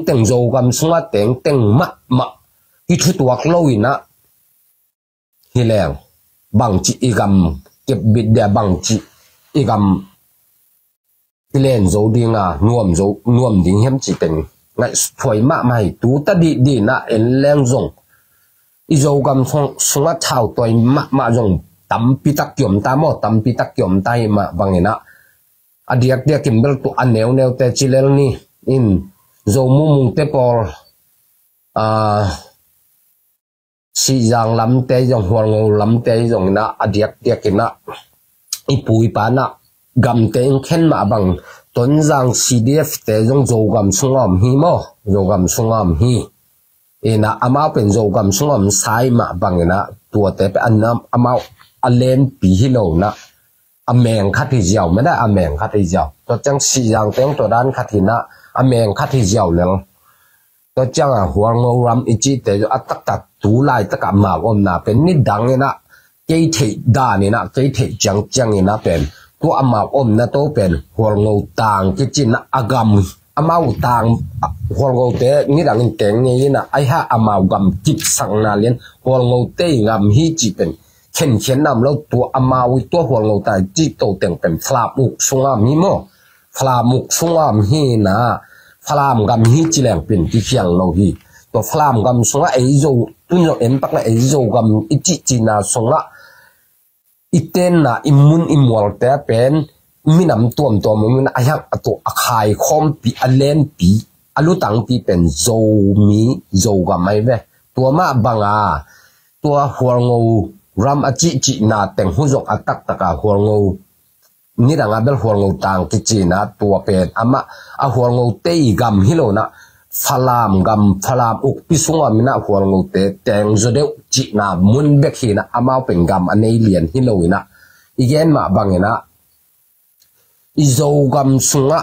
S2: ต็งโจกำสงะเต็งมะอีชุดตัวกลอยนะฮิเลงบังจีอีกำเก็บบิดเดียบังจีอีกำฮิเลนโจดิ่งนวมดิ่งเห็มจีเป็นไงถอยมาไม่ตูตัดดีนะเอ็นแรงจงอีโจกำสงะเท้าตัวมาจงตั้มปีตักยมตามอตั้มปีตักยมตายมาบางเนะอดีตกิมเบลตัวอันเนวเตจิเลนี่อินโจมุงเตปอลสีจางลำเตจงหัวงูลำเตจงนะอดีตกินนะอีปุยปานะกำเตงเข็นมาบังต้นจาง CDF เตจงโจกำสุงอมฮีโมโจกำสุงอมฮีนะอามาเป็นโจกำสุงอมสายมาบังนะตัวเตเป็นอันน้ำอามาอันเลนปีฮิโลนะอเมงคัดที่เจียวไม่ได้อเมงคัดที่เจียวตัวจังสีจางเต็งตัวด้านคัดที่นะอเมงคัดที่เจียวเลยตัวจังหัวงูรำอิจิเตจอัตตัดตูไลตะกับมาอมนะเป็นนิดังเนี่ยนะเกยเทด้านี่นะเกยเทจังนี่นะเป็นตัวอามาอมนะโตเป็นหัวงูต่างกิจินะอากำอามาต่างหัวงูเตนี่ดังเก่งนี่นะไอ้ฮะอามากำจิบสังนาเลียนหัวงูเตงำฮิจิเป็นเข็นนำแล้วตัวอามาวิตัวหัวงูตายจิโตเต็งเป็นฟลามุกสุงามฮิโมฟลามุกสุงามฮินะฟลามกำฮิจิแหลงเป็นที่เขียงเราฮิตัวฟลามกำสุงะไอโจตุนโจเอ็มปักนะไอโจกำอิจิจินาสุงะอีเต้นนะอิมุนอิมัวแต่เป็นมีน้ำตัวมันอายักตัวอาคายคอมปีอเลนปีอลุตังปีเป็นโจมีโจกำไม่เว้ตัวมาบังตัวหัวงู ram achi chi na teng huzok atak taka huango ni danga bel huango tang kichi na tua pen ama a huango te gam hilo na phalam uk pisunga mina huango te teng zodeu chi na mun bek hi na amao pen gam anei lian hilo ina igen ma bangena izo gam sunga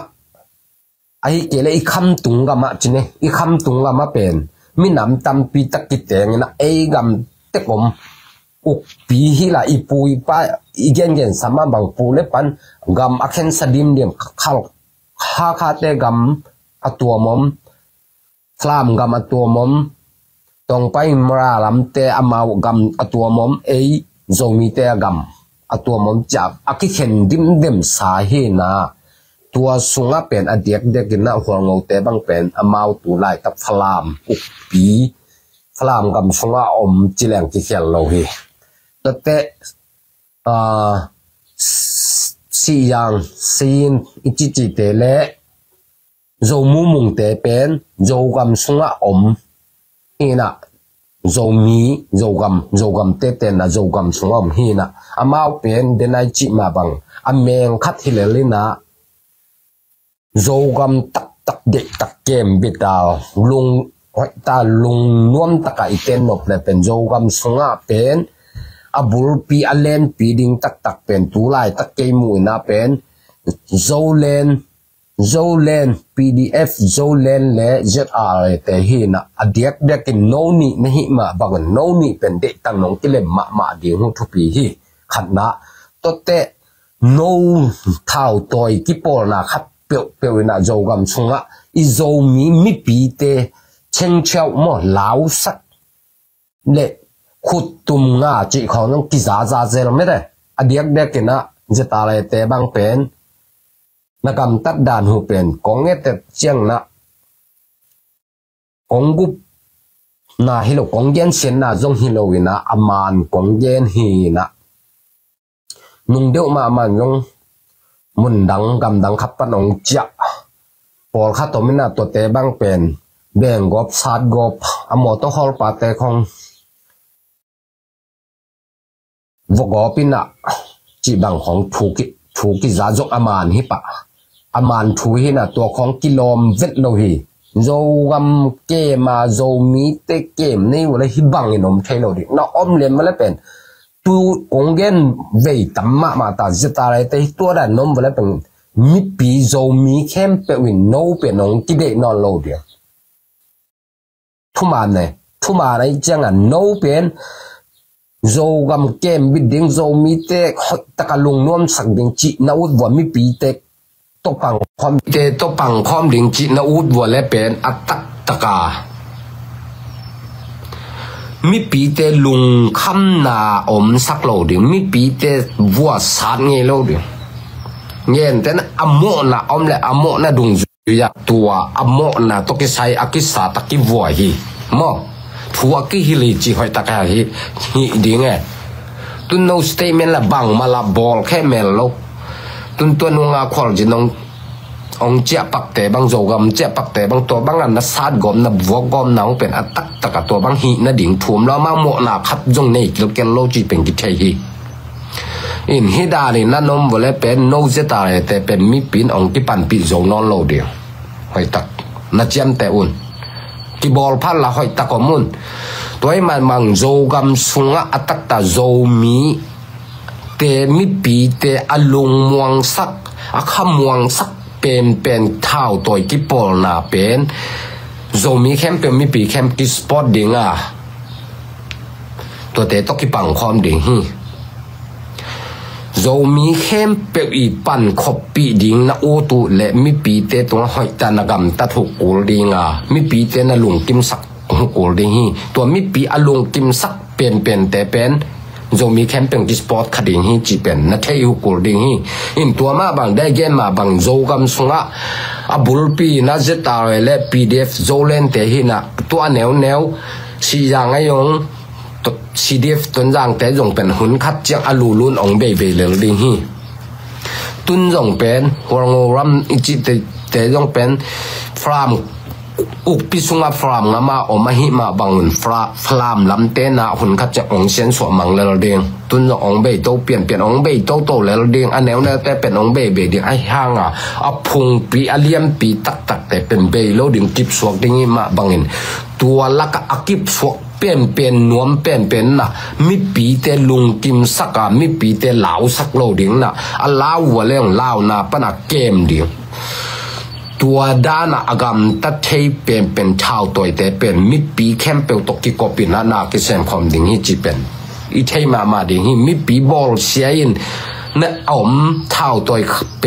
S2: ai kele I kham tunga ma chine I kham tunga ma pen minam tampi takiteng na ai gam tekom uk pi hi la ipui pa igen sama bang pu le pan gam akhen sadim dem khal kha te gam atua mom flam gam atua mom tong pai mra lam te amau gam atua mom ei zomi te gam atua mom chak akikhen dim dem sa he na tua sunga pen adiak dek na huango te bang pen amau tu lai tap flam uk pi flam gam sunga om chileng ki khel lo hi tate si yang sin ichi te le zo mu mung te pen zo gam sunga om ina zo gam te na zo gam sunga om hina amau pen denai chi ma bang ameng khat hilelina zo gam tak de tak kem bitaw lung ta lung nuam taka iten nop le pen zo gam sunga pen abul pi alen pi ding tak pen tulai tak ke mu na pen zolen pdf zolen le zr te hi na adiak dek no ni na hi ma bang no ni pen de tang nong kilem ma ding hu thu pi hi khatna tote no thau toy ki por na khat pe na zo gam sunga I zo mi pi te chen chao mo lao sak le khut tum nga chi khong nong ki za zel me de adiak dek na jeta le te bang pen na kam tat dan hu pen kong e te chiang na kong gup na hilo kong gen sen na zong hilo ina aman kong gen hi na nung deu ma man long mun dang gam dang khap pa nong cha por kha to mina to te bang pen beng gop sat gop amo to hol pa te khong vogo pina chi bang khong thu ki za jok aman hi pa aman thu hi na to khong kilom vet lo hi zo gam ke ma zo mi te kem nei wala hi bang inom thailo di na om lem ma le pen tu kongen vei tamma ma ta zeta lai te to da nom wala pen mi pi zo mi kem pe win no pe nong ki de non lo dia thu ma nei chang an no pen zo gam kem bi ding zo mi te takalung nom sak ding chi na ut wa mi pi te to pang khom ding chi na ut wa le pen atak taka mi pi te lung kham na om sak lo ding mi pi te vua sát nge lo ding ngen ten amo na om le amo na dung ya tua amo na to ki sai akisa taki vua hi mo thua ki hili chi hoi taka hi ding e tun no statement la bang ma la bol khe mel lo tun nga khol ji nong ong chia pak te bang zo gam chia pak te bang to bang an na sát gom na vua gom na pen atak taka to bang hi na ding thum lo ma mo na khat jong nei kil ken lo chi pen ki thei hi in hi da ni na nom vole pen no zeta te pen mi pin ong ki pan pi zo non lo dia hoi tak na chiam te un ki bol phan la hoi tak omun toy man mang zo gam sunga atak ta zo mi te mi pi te alung muang sak akham muang sak pen thao toy ki pol na pen zo mi khem pe mi pi khem ki spot dinga to te to ki pang khom ding hi zo mi khem pe I pan khop pi ding na o tu le mi pi te to hoi ta na gam ta thu kul dinga mi pi te na lung kim sak kul ding hi to mi pi alung kim sak pen te pen zo mi khem peng ki sport khading hi chi pen na thei hu kul ding hi in tua ma bang dai gen ma bang zo gam sunga abul pi na zeta le pdf zo len te hi na tua neu si yang ayong cdf ton jang te jong pen hun khat chiang alu lun ong be le ding hi tun jong pen horngo ram ichi te jong pen from pisunga from ngama omahi ma bangun flam lamte na hun khat cha ong sen so mang lel ding tun no ong be to pian ong be to lel ding aneu na te pen ong be ding ai hanga apung pi aliam pi tak te pen be lo ding kip suak ding ma bangin tua laka akip suak pen nuam pen na mi pi te lung kim saka mi pi te lau sak lo ding na alaw wa leng law na pana kem dingตัวด้านอากาศตัดให้เป็นชาวตัวแต่เป็นมิปีแคมเปลตกิโกปินานาคิเซมคอมดิ่งฮิจิเป็นอีเทมาดิ่งฮิมิปีบอลเสียอินเนอมชาวตัวเป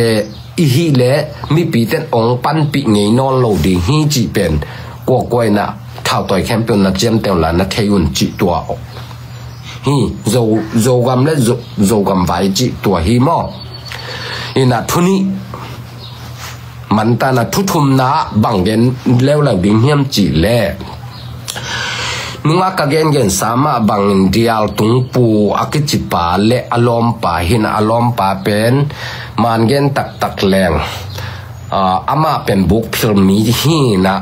S2: อีฮิเละมิปีเต้นองปันปีเงยนอนโลดิ่งฮิจิเป็นกวกวยนะชาวตัวแคมเปลนัดเจมเตลลานัดเทยุนจิตัวฮิโจกำและโจกำไว้จิตัวฮิมออินาทุนีมันตานะทุทุมนะบังเกนแล้วเราดิ่งเฮียมจีเล่นุงอากาเกนเกนสามารถบังเดียลตุงปูอากิจิปาเละอารมณ์ป่าหินอารมณ์ป่าเป็นมันเกนตักแรงอามาเป็นบุกพิลมีฮีนะ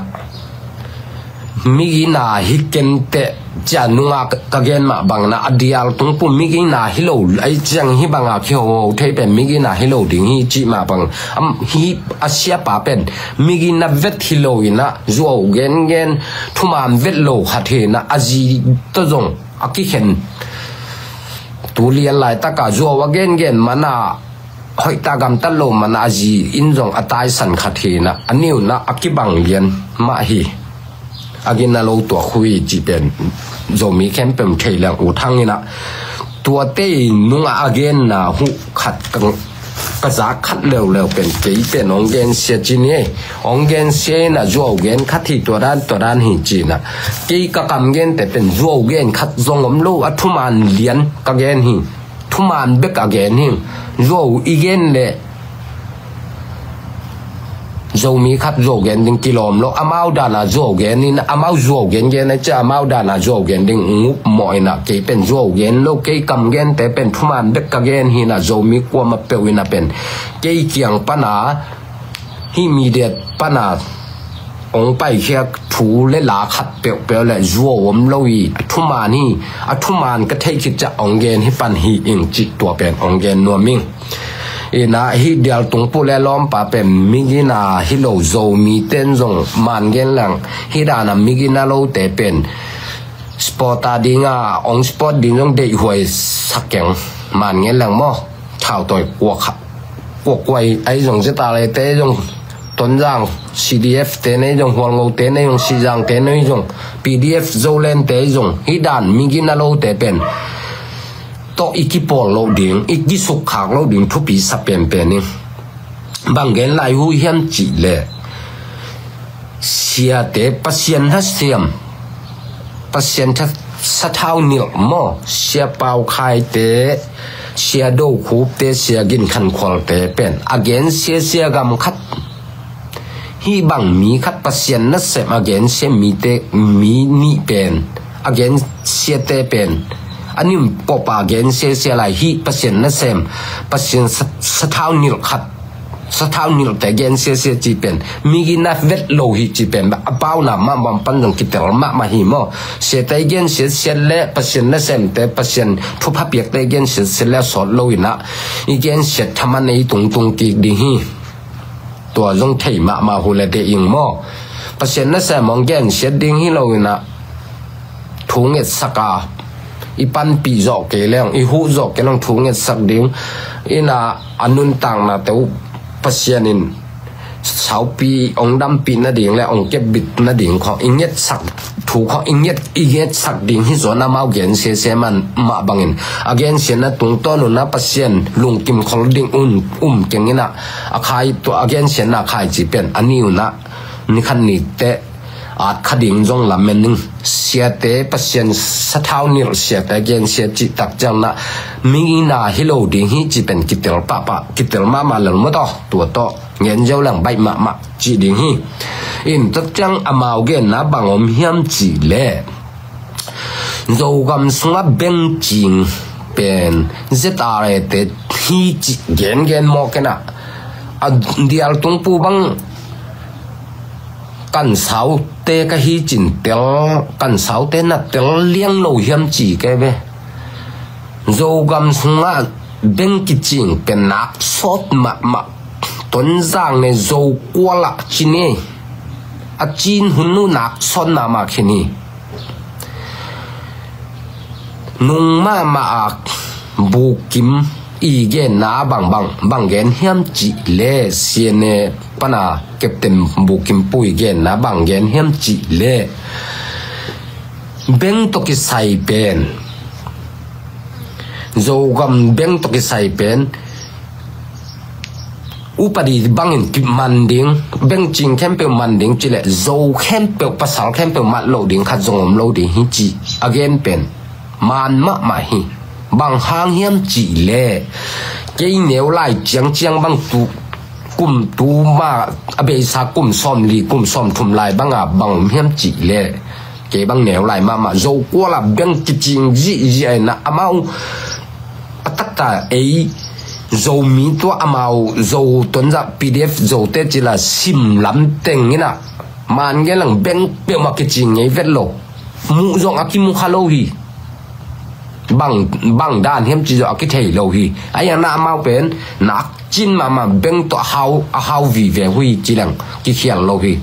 S2: มิกินาฮิเกนเตจานุงอากาเกนมาบังนะอดียลตุงปูมิกินาฮิโลไอจังฮิบังอาคิโอเทเป็นมิกินาฮิโลดิ่งฮิจิมาบังฮิอาเซียป่าเป็นมิกินาเวทฮิโลอินะจัวเกนทุมามเวทโลฮัทเฮนะอาจีตะจงอากิเข็นตูเลียนหลายตะกาจัววเกนมันนะหอยตากำตะโลมันอาจีอินจงอาตายสันขัดเฮนะอันนี้นะอากิบังเลียนมาฮีอากินนาโลตัวคุยจีเป็นโจมีแคมเปมเทลังอุทังนี่นะตัวเต้นุงอาเกนนะหุขัดกังกระจาขัดเร็วเป็นเกี่เป็นองเกนเสียจีนี่องเกนเสียนะจัวเกนขัดที่ตัวด้านหิจีนะกี่กะกำเกนแต่เป็นจัวเกนขัดจงอมโลอัทุมานเลียนกะเกนหิทุมานเบกกะเกนหิจัวอีเกนเลยโจมีขัดโจเกนดิ้งกิโลมโลอามาดานาโจเกนนี่นะอามาโจเกนนะจะอามาดานาโจเกนดิ้งงุบมอยนะเกี่เป็นโจเกนโลเกี่กำเกนแต่เป็นทุมานเด็กกะเกนหินะโจมีกว่ามาเปวินะเป็นเกี่เกียงปัญหาฮิมีเด็ดปัญหาองไปเชียถูและลาขัดเปลและโจวมโลอีทุมานนี่ทุมานก็เทคิดจะองเกนให้ปันฮีอิงจิตตัวเป็นองเกนนัวมิงอีน่าฮิเดียลตุงปูเลล้อมป่าเป็นมิกินาฮิโลโจมีเต้นจงมันเกนหลังฮิดานามิกินาโลเตเป็นสปอร์ตาดิงาองสปอร์ตดิงจงเดยหวยสักแกงมันเกนหลังมั่วชาวตัวกวกไว้ไอ้จงจะตาเลยเตจงต้นจาง CDF เตนไอ้จงหัวงูเตนไอ้จงซีจางเตนไอ้จง PDF โจเลนเตจงฮิดานมิกินาโลเตเป็นโตอีกิปอลโลดิ่งอีกิสุขากโลดิ่งทุปีสับเป็นนี่บางเกนไลหูเฮียมจีเล่เสียเตปัสยันทัศเสียมปัสยันทัศสะเท้าเหนียวหม้อเสียเปล่าคายเตเสียโดคูเตเสียกินขันควอลเตเป็นอาเกนเสียกำคัดฮีบังมีคัดปัสยันนัสเซมอาเกนเสียมีเตมีนี่เป็นอาเกนเสียเตเป็นอันนี้ปอปาเกนเสียไหลฮีเปอร์เซ็นต์นั่นเซมเปอร์เซ็นต์สะเท้านิลขัดสะเท้านิลแต่เกนเสียจีเป็นมีกินนัดเวทโลหิจีเป็นแบบเป้าหนามาบำปันตรงกิเตอร์มาหิมอเสียแต่เกนเสียเละเปอร์เซ็นต์นั่นเซมแต่เปอร์เซ็นต์ทุบพับเปียกแต่เกนเสียเละสอดโลหินะอีเกนเสียทำมันในตรงกีกดีฮีตัวจงเทมาหูเลเตอิงมอเปอร์เซ็นต์นั่นเซมมองเกนเสียดิ้งฮีโลหินะถุงเงินสกาอีปันปีจอกเกลียงอีหูจอกเกลียงถุงเงินสักดิ้งอีน่าอนุนต่างนะแต่ว่าปัสยานินสาวปีองดำปีนั่นดิ้งและองเก็บบิดนั่นดิ้งของอิงเง็ดสักถูกของอิงเง็ดสักดิ้งที่ส่วนน้ำเอาเกนเสียมันมาบังเงินอาเกนเสียนะตรงต้นนะปัสยานลุงกิมของดิ้งเก่งนี่นะอาใครตัวอาเกนเสียนะใครจีเป็นอันนี้นะนี่ขันนี้แต่อาจขดิ่งจงลำเมนึงเสียเตปัสยันสะเท้านิลเสียแต่เกนเสียจิตักจังนะมินาฮิโลดิ่งฮิจีเป็นกิเตลปะกิเตลมาหลังมาต่อตัวต่อเงินเจ้าหลังใบมาจีดิ่งฮิอินตักจังอามาวเกนนะบางอมเฮียมจีเล่โจกำสงบเบงจิงเป็นเจตอะไรแต่ฮิจีเกนมอกนะเดียลตรงปูบัง căn sáu tê cái hi chỉnh tel căn sáu tê nát tel liang lâu hiểm chỉ cái về dầu gam sung á bên cái chỉnh bên nát sốt mà tuấn giang này dầu qua lạc chi nè à chín hun nu nát sốt mà khi nè nung mà bu kim ý gen na bằng gen hiểm chỉ lệ xiên nè pana captain bu kim pui gen na bằng gen hiểm chỉ lệ bên to cái sai bên dầu gam bên to cái sai bên upadi bangin manding bên chinh kempe manding chỉ lệ dầu kempe pasal kempe mat loading khát dòng loading hi chỉ again bên man mà hi bằng hàng hiểm chỉ lệ cái nếu lại chẳng bằng tu mà bây giờ cùng xóm thum lại bằng hiểm chỉ lệ cái bằng nếu lại mà dầu qua là bên cái chuyện gì na amau tất cả ấy dầu mì to amau dầu tuần ra PDF dầu tết chỉ là sim lắm tiền như nào mà anh cái lần bên biểu mà cái chuyện ấy vết lộ mu dòng akim khalo hi bằng đàn hiểm chỉ do cái thể lâu hi ai na mau bên nát chín mà bên to hao vì về huy chỉ rằng cái khiang lâu hi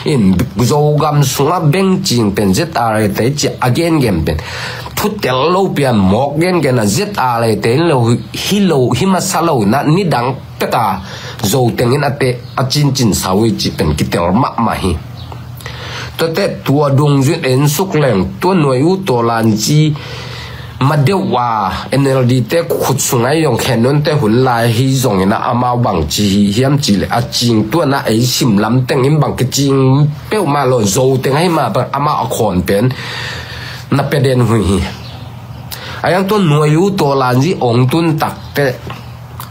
S2: in dầu gam xuống bên chín bên rất à đấy chỉ again game bên thút tel lâu bên mọc gen là rất à đấy lâu hi mà sao lâu na ni đắng tất cả dầu tiếng in ate à chín sao chỉ bên cái tel mà hi tôi tết tua đông duyên en súc leng tua nuôi u to lan chi mà điều hòa NLD te khut sungai yong khenon te hun lai hi zong na amao bang chi hiam chi le a ching tu na ai sim lam teng im bang ke ching peu ma lo zo teng hai ma ba ama a khon pen na peden hui hi ayang to nuayu to lan ji ong tun tak te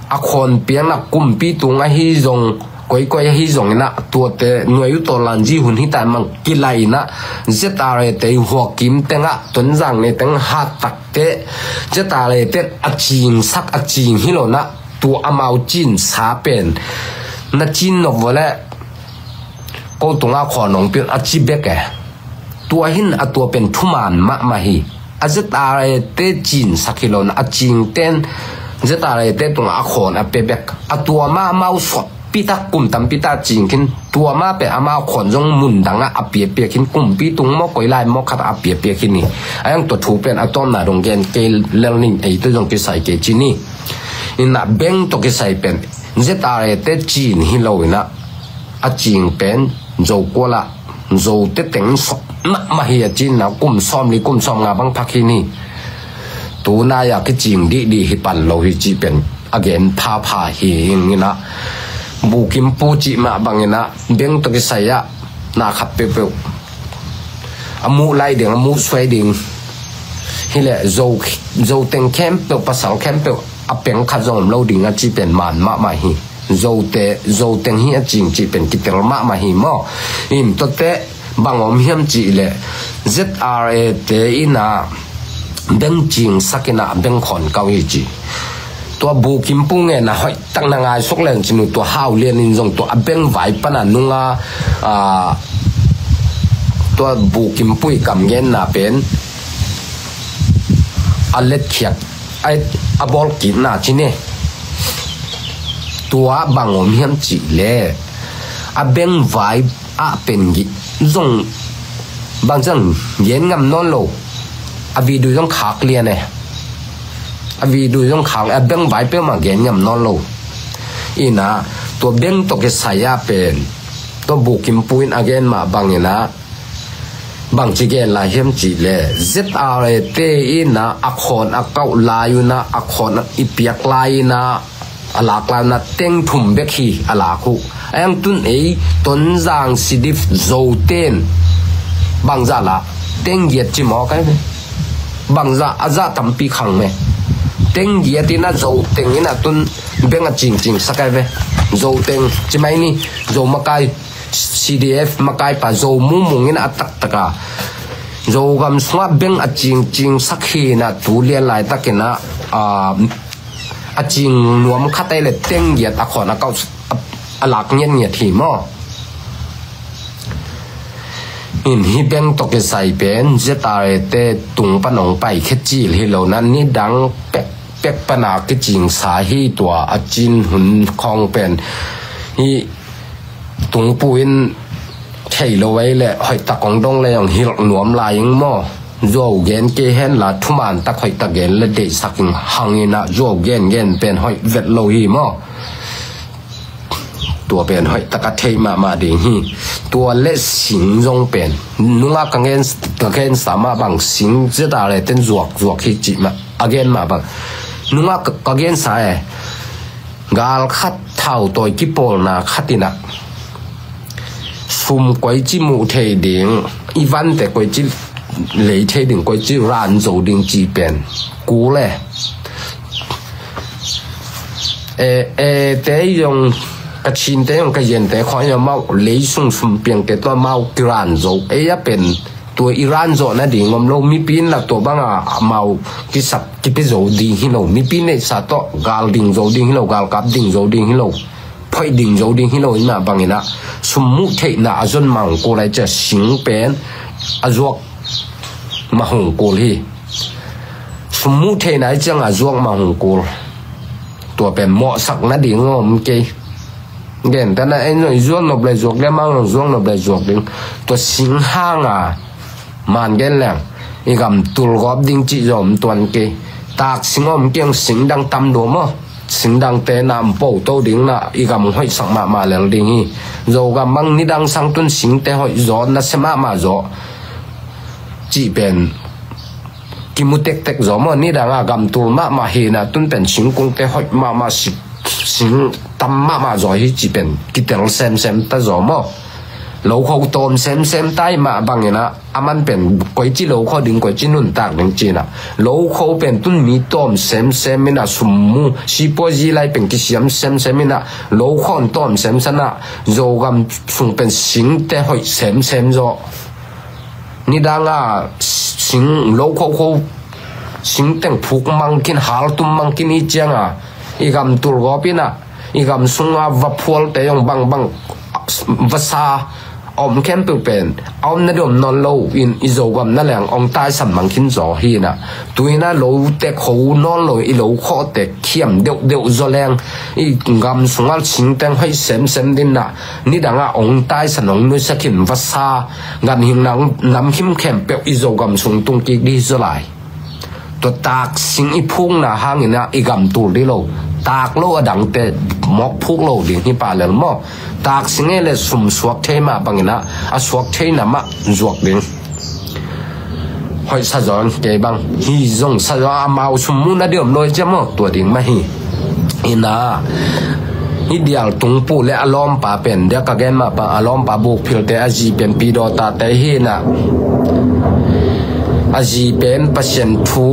S2: a khon piang na kum pi tu nga hi zong koi hi zong na tu te nuayu to lan ji hun hi ta mang kilai na zetare te ho kim tenga tun jang ne teng ha tak te zetare te aching sak aching hi lo na tu amau chin sa pen na chin no vole ko tunga khonong pen achi beke tua hin a tua pen thuman ma hi zetare te chin sakilo na aching ten zetare te tunga khon a pe bek a tua ma mau sot pita kum tam pita ching kin tua ma pe ama khon jong mun danga apie pe kin kum pi tung mo koi lai mo khat apie pe kin ni ayang to thu pen atom na dong gen ke learning ei to jong ke sai ke chini in na beng to ke sai pen zetare te chin hi lo na a ching pen zo ko la zo te teng so ma hi a chin na kum som nga bang phakini tu na ya ke ching di hi pan lo hi chi pen again pha hi ngina bu kim pu chi ma bangena beng to ki saya na khap pe pe amu lai ding amu swai ding hile zo teng kem pe pasal kem pe apeng kha zom lo ding a chi pen man ma hi zo teng hi a ching chi pen ki tel ma hi mo im to te bangom hiam chi le ZRA te ina beng ching sakina beng khon kaw hi chiตัวบูกิมปุงเงินนะหอยตั้งนางายสกแรงจินุตัวห้าวเรียนนินจงตัวอเบงไหวปนันนุงตัวบูกิมปุยกำเงินนะเป็นอเล็ดเขียดไออบอลกินนะจีเน่ตัวบางอมเฮียมจีเล่อเบงไหวเป็นกิจงบางจังเย็นงำนอนโลวีดูต้องขากเรียนเนี่ยวีดูต้องขังเบงใบเป้มาเกณฑ์ยำนอนโลอีน่ะตัวเบงตัวเกษยาเป็นตัวบุกิมปุยนอเกนมาบางอย่างนะบางจีเกนลายเฮียมจีเล่ZRAเตอีน่ะอักขอนอักเก้าลายุนะอักขอนอีเปียกลายนะอลากลานะเต็งถุ่มเบกีอลาคุไอ้ยังตุนเอต้นจางสิดิฟโซเตนบางจ่าละเต็งเหยียดจิมอกันไหมบางจ่าอาจ่าทำปีขังไหมเต็งเหยียดที่น่าโจเต็งนี่น่ะตุนเบงอ่ะจริงสักไงเว้โจเต็งใช่ไหมนี่โจมาไก CDF มาไกป่ะโจมุ่งนี่น่ะตักกะโจกำสวบเบงอ่ะจริงสักทีน่ะตูเรียนหลายตักกันนะจริงรวมคัดได้เลยเต็งเหยียดอ่ะขอนะเก้าหลักเงี้ยทีหม้อ in hi beng to ke sai pen zetare te tung panong pai khechil hi lo nan ni dang pek pana ke ching sa hi tua achin hun khong pen hi tung puin thei lo wei le hoi ta kong dong le yong hil nuam la ying mo zo gen ke hen la thuman ta khoi ta gen le de saking hangina zo gen pen hoi vet lo hi moตัวเป็นหอยตะกะเทมาดิฮีตัวเล็กสิงจงเป็นนุ่งอากังเงินสามารถบังสิงจะได้เลยเป็นจวกที่จิมาอาเกนมาบังนุ่งอากังเงินสายกาลคัดเท่าตัวกิโปลนาคัดินะซุ่มก๋วยจิมูเทดิงอีวันแต่ก๋วยจิเลยเทดิงก๋วยจิร้านโจดิงจีเป็นกูเลยเตยงกระชินเตยงกระเย็นแต่ขอยเมาเลยสุ่มเปียงแต่ตัวเมาอิรันโจเป็นตัวอิรันโจนะดิ่งมันโลมีปีนละตัวบ้างเมากิสับกิไปโจดิ่งฮิโลมีปีนในสัตว์กาลดิ่งโจดิ่งฮิโลกาลกับดิ่งโจดิ่งฮิโลพอยดิ่งโจดิ่งฮิโลอีมาบางอย่างนะสมมุติเทน่ะอาจนมังกูเลยจะสิงเป็นอาจวกมาหงกูลีสมมุติเทน่ะจังอาจวกมาหงกูตัวเป็นเหมาะสักนะดิ่งงอมเกยเด่นแต่นั้นไอ้หน่อยจวกนบเลยจวกได้มั่งจวกนบเลยจวกดิ่งตัวสิงห้างมันเกนแหลงอีกำตุลกอบดิ่งจีจอมตัวเกยตากสิงอมเกียงสิงดังตำดูมั้งสิงดังเตนามโปโตดิ่งน่ะอีกำห้อยสักมาแล้วดิ่งฮีโจกำมังนี่ดังสังตุนสิงเตห้อยจอนะเสมาจอจีเป็นกิมุเต็กจอมั้งนี่ดังกำตุลมาเฮนะตุนเป็นสิงกงเตห้อยมาสิงตำมาจอฮีจีเป็นกิเตลเซมตะจอมั้งโลเขาโตมเซมใต้มาบางอย่างนะมันเป็นก๋วยจีโลเขาดึงก๋วยจีนุ่นตากหนึ่งจีน่ะโลเขาเป็นต้นมีโตมเซมมินะสมมูชีพจีไรเป็นกิเสียมเซมมินะโลเขาโตมเซมสนะโจกำส่งเป็นสิงแต่หอยเซมจอนี่ดังสิงโลเขาสิงแต่งผูกมังกินหาลตุมมังกินอีเจียงอีกำตุลกอปินะอีกำสุงวับพวลแต่ยังบังภาษาอมเข้มเป็นอมนั่นดมนอนโลอิโจกำนั่นแหละองตายสัมมังคินจ่อฮีนะตัวนั้นโลเตะเขานอนโลอิโลข้อเตะเขียมเดียวจอแรงอีกำสุงชิงแต่งให้เซมดินนะนี่ดังองตายสันองนุสกินภาษากันหิงน้ำหิมเข้มเปียวอิโจกำสุงตุงกิกดีจอไหลตัวตากสิงอีพุ่งนะห่างนะอีกำตูดิโลตากโลดังเตะมอกพุกโลดิ่งที่ป่าเลยมั้งตากสิงเลยสุ่มสวกเทมาบางนะสวกเทน่ะมาจวกดิ่งหอยสะจอนเก็บบังฮีจงสะจอนมาเอาสุ่มมุนเดียมลอยจะมั้งตัวดิ่งมาฮีอินะฮีเดียลตุงปูและอารมณ์ป่าเป็นเดียกแกนมาป่าอารมณ์ป่าบุกพิลเตอจีเป็นปีดอตาเตฮีน่ะอาจีเป็นเปอร์เซ็นต์ทู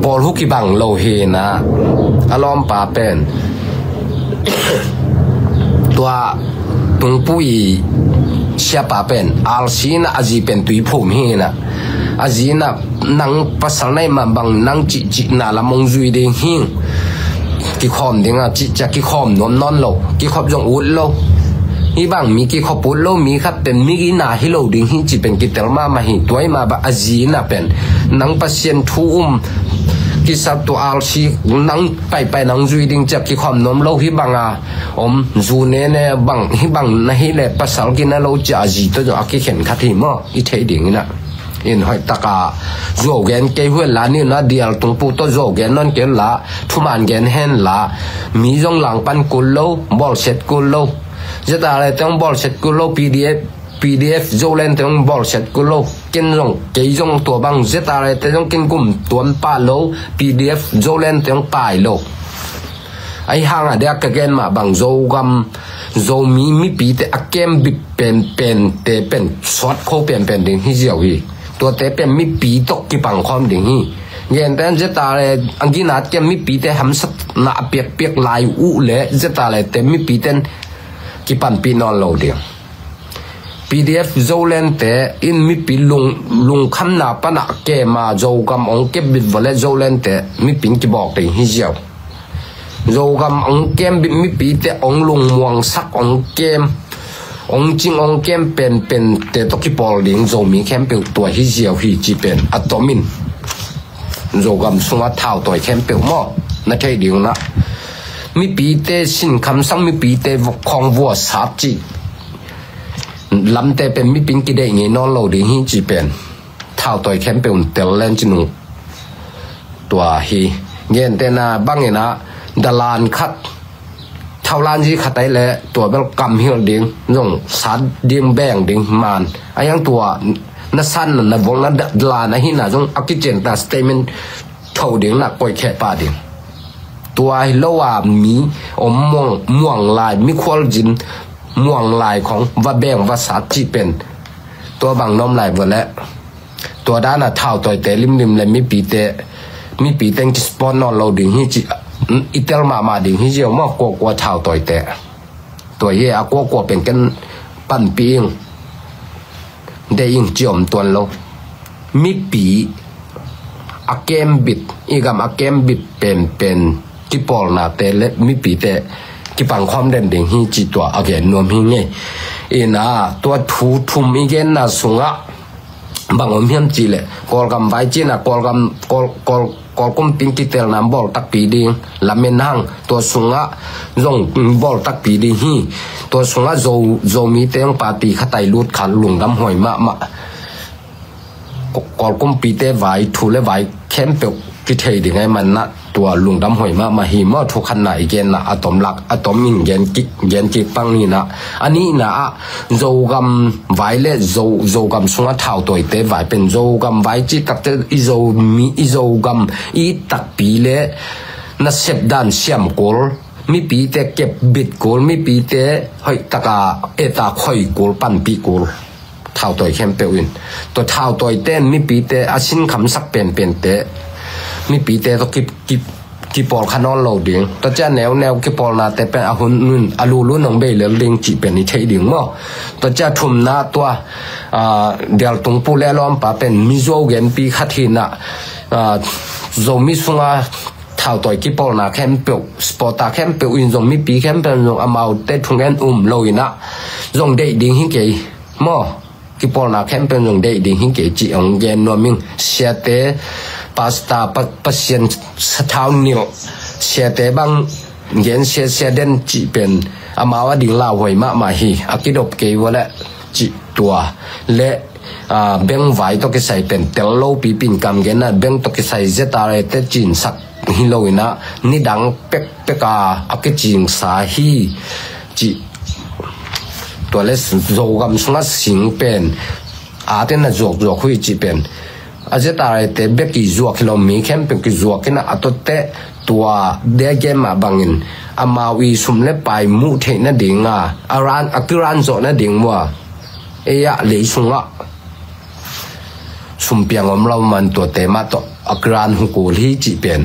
S2: ปอลฮุกิบังโลเฮนะอารมณ์ป่าเป็นตัวตุงปุยเชียป่าเป็นอาลซีนะอาจีเป็นตุยผมเฮนะอาจีนะนังภาษาในมาบังนังจิน่าละมงจุยเดงหิงกิคอมเดงจิจะกิคอมนอนโลกิคอมจงอุดโลอีบางมีกิขบุลโลมีครับเป็นมีกินาฮิโลดิ่งหิจีเป็นกิเตลมาหิตัวมาบะอาจีนะเป็นนังปัสเซียนทูมกิสับตัวอาลชีนังไปนังจุยดิ่งจากกิความนมโลฮิบังจูเนบังฮิบังนะฮิเลปัสสาวกินะโลจะอาจีตัวอากิเข็นคัดหิมอีเทดิ่งนะอินหอยตะกาโจเกนเกหัวลานี่นะเดียลตรงปูตัวโจเกนนั่นเกลละทุมันเกนเฮนละมีจงหลังปันกุลโลบอลเซ็ตกุลโลจะได้แต่ต้องบอลเสร็จกูโล PDF โจเล่นแต่ต้องบอลเสร็จกูโลกินจงเกยจงตัวบางจะได้แต่ต้องกินกุ่มตัวป้าโล PDF โจเล่นแต่ต้องป้ายโลไอห่างเด็กกันมาบางโจกำโจมีปีแต่เกมบิเป็นแต่เป็นช็อตเขาเป็นดิ่งที่เจียวฮีตัวแต่เป็นมีปีตกกี่ปังความดิ่งฮีเงี้ยแต่จะได้อังกินาเกมมีปีแต่ทำสักหน้าเปียกลายอู้เละจะได้แต่มีปีแต่กิปันปีนอนโลเดียว PDF โจเล่นแต่อินมีปีลุงคำนาปนักเกมาโจกำองเก็บบิดวันและโจเล่นแต่มีปีกิบอกแต่ฮิเจียวโจกำองเกมบิดมีปีแต่องลุงมวงสักองเกม องจริงองเข้มเป็นเตตกิบอลลิงโจมีเข้มเป็นตัวฮิเจียวฮิจีเป็นอะตอมินโจกำสงว่าเท้าตัวเข้มเป็นหม้อนั่นใช่เดียวนะมีปีเตสินคำสั่งมีปีเตคองวัวสาบจีลำเตเป็นมีปิงกิเดงนอนโลดิฮิจีเป็นเท้าตัวเข้มเป็นเตลเลนจินุตัวฮีเย็นเตน่าบังเงินะดลานคัดเท่าล้านที่ขัดได้แหละตัวเป็นกำเหี่ยวดิ่งน้องสัตว์ดิ่งแบ่งดิ่งมันไอ้ยังตัวนัสั้นนับวงนัดลานไอ้หิน่ะจงอักเจนแต่สเตเมนเท่าดิ่งนักปล่อยแค่ป่าดิ่งตัวไอ้โลว่ามีอมม่วงลายมีควอลจินม่วงลายของว่าแบ่งว่าสัตว์ที่เป็นตัวบางน้อมลายหมดแล้วตัวด้านน่ะเท่าตัวแต่ริมเลยมีปีเตงจิสปอนนอนเราดิ่งฮิจิอีเตลมาดิ่งฮิจิมากกว่าเท่าตัวเย่กว่าเป็นกันปั่นปีงได้ยิงจอมตัวเรามีปีอาเกมบิดอีกอาเกมบิดเป็นที่ปอลนาเตเลมีปีเตที่ปังความเด่นดิ่งฮิจิตัวอาเกนนวมฮิเงอีน่าตัวทุ่มอีเกนน่าสุงะบางอมเฮียมจีเลยกอลกำไว้จีน่ะกอลกุมปิงกิเตลน้ำบอลตักปีดิงลำเมนังตัวสุงะจงบอลตักปีดิฮีตัวสุงะโจมีเตียงปาตีขัดไตลูดขันลุงดำหอยมะกอลกุมปีเตไว้ทูเลไว้เข้มเปียวกิเทดิไงมันนะตัวลุงดำหอยมาหิมะทุกขณะอีกนะอะตอมหลักอะตอมมิงเย็นจิปังนี่นะอันนี้นะโจกำไว้เล่โจกำสุงะเท้าตัวเตไว้เป็นโจกำไว้จิตักเตอีโจมีอีโจกำอีตักปีเล่น่ะเสพดันเสียมกอลมีปีเตเก็บบิดกอลมีปีเตหอยตะกาตาข่อยกอลปั่นปีกอลเท้าตัวเข้มเปวินตัวเท้าตัวเต้นมีปีเตอาชินคำสักเป็นเตมีปีเตต้องกิปอลขนอนโลดิ่งตัวเจ้าแนวกิปอลนาแต่เป็นอาหุนนุ่นอาลูลุ่นน้องเบลเลิงจีเป็นนิเทดิ่งมั้งตัวเจ้าทุ่มนาตัวเดี๋ยวตรงปูเล่ล้อมป่าเป็นมิโซเกนปีขัดหินะโจมิสุงาเท่าตัวกิปอลนาแคมเปิลสปอร์ตาแคมเปิลอินโจมีปีแคมเปิลโจอามาเตทุ่งเงินโลยนะโจเดดิ่งหิเกยมั้งกิปอลนาแคมเปิลโจเดดิ่งหิเกยจีองเกนนัวมิงเสียเตพาสต้าปัสเซียนสถาวนิวเสียแต่บางเย็นเสียเด่นจีเป็นอามาวดิ่งลาวหอยมาฮีอากิดบเกยวละจีตัวและเบงไว้ต้องใส่เป็นเตลโลปีปินกำเกนะเบงต้องใส่เจตาเรเตจินสักฮิโลวินะนี่ดังเป็กอากิจิงสาฮีจีตัวเล็กโจกำสุนัขสิงเป็นอาเตน่ะโจคุยจีเป็นอาจจะตายแต่เบกิจัวคิโลมีเข้มเป็นกิจัวกินะอัตโตตัวเดียเกมาบังอินอามาวีสุมเล็บไปมูเทนดิ่งอารันอักรันโจนดิ่งว่าเอยะเลยสุงะสุมเปียงอมเรามันตัวเตมาตัวอักรันหุกูลีจีเป็น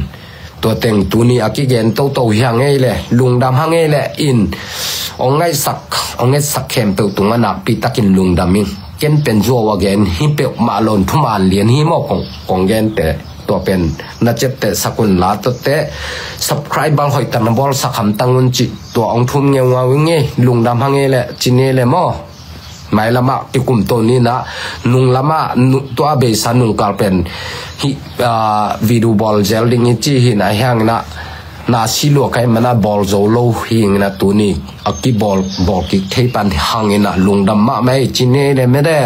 S2: ตัวเต็งตัวนี้อากิเกนโตยังไงเลยลุงดำยังไงเลยอินองไงสักเข้มเปิลตรงนั้นปีตักินลุงดำมิงเกนเป็นจัวว่าเกนฮิเปอมาลอนทุมาเลียนฮิมอกของเกนแต่ตัวเป็นนัดเจ็บแต่สกุลลาตัวแต่ subscribe บางหอยตันบอลสักคำตั้งเงินจิตัวองทุ่มเงี้ยววิ่งเงี้ยลุงดำหังเงี้ยแหละจีเงี้ยแหละมั้งไม่ละมาที่กลุ่มตัวนี้นะนุงละมาตัวเบสันนุงกาลเป็นวิดีโอบอลเจลดิ้งจีหินะแห้งนะนาซิลัวใครมันบอลโจโลหิงนะตัวนี้อักกี้บอลกิกเทปันหังนะลุงดำมาไม่จีเงี้ยเลยไม่ได้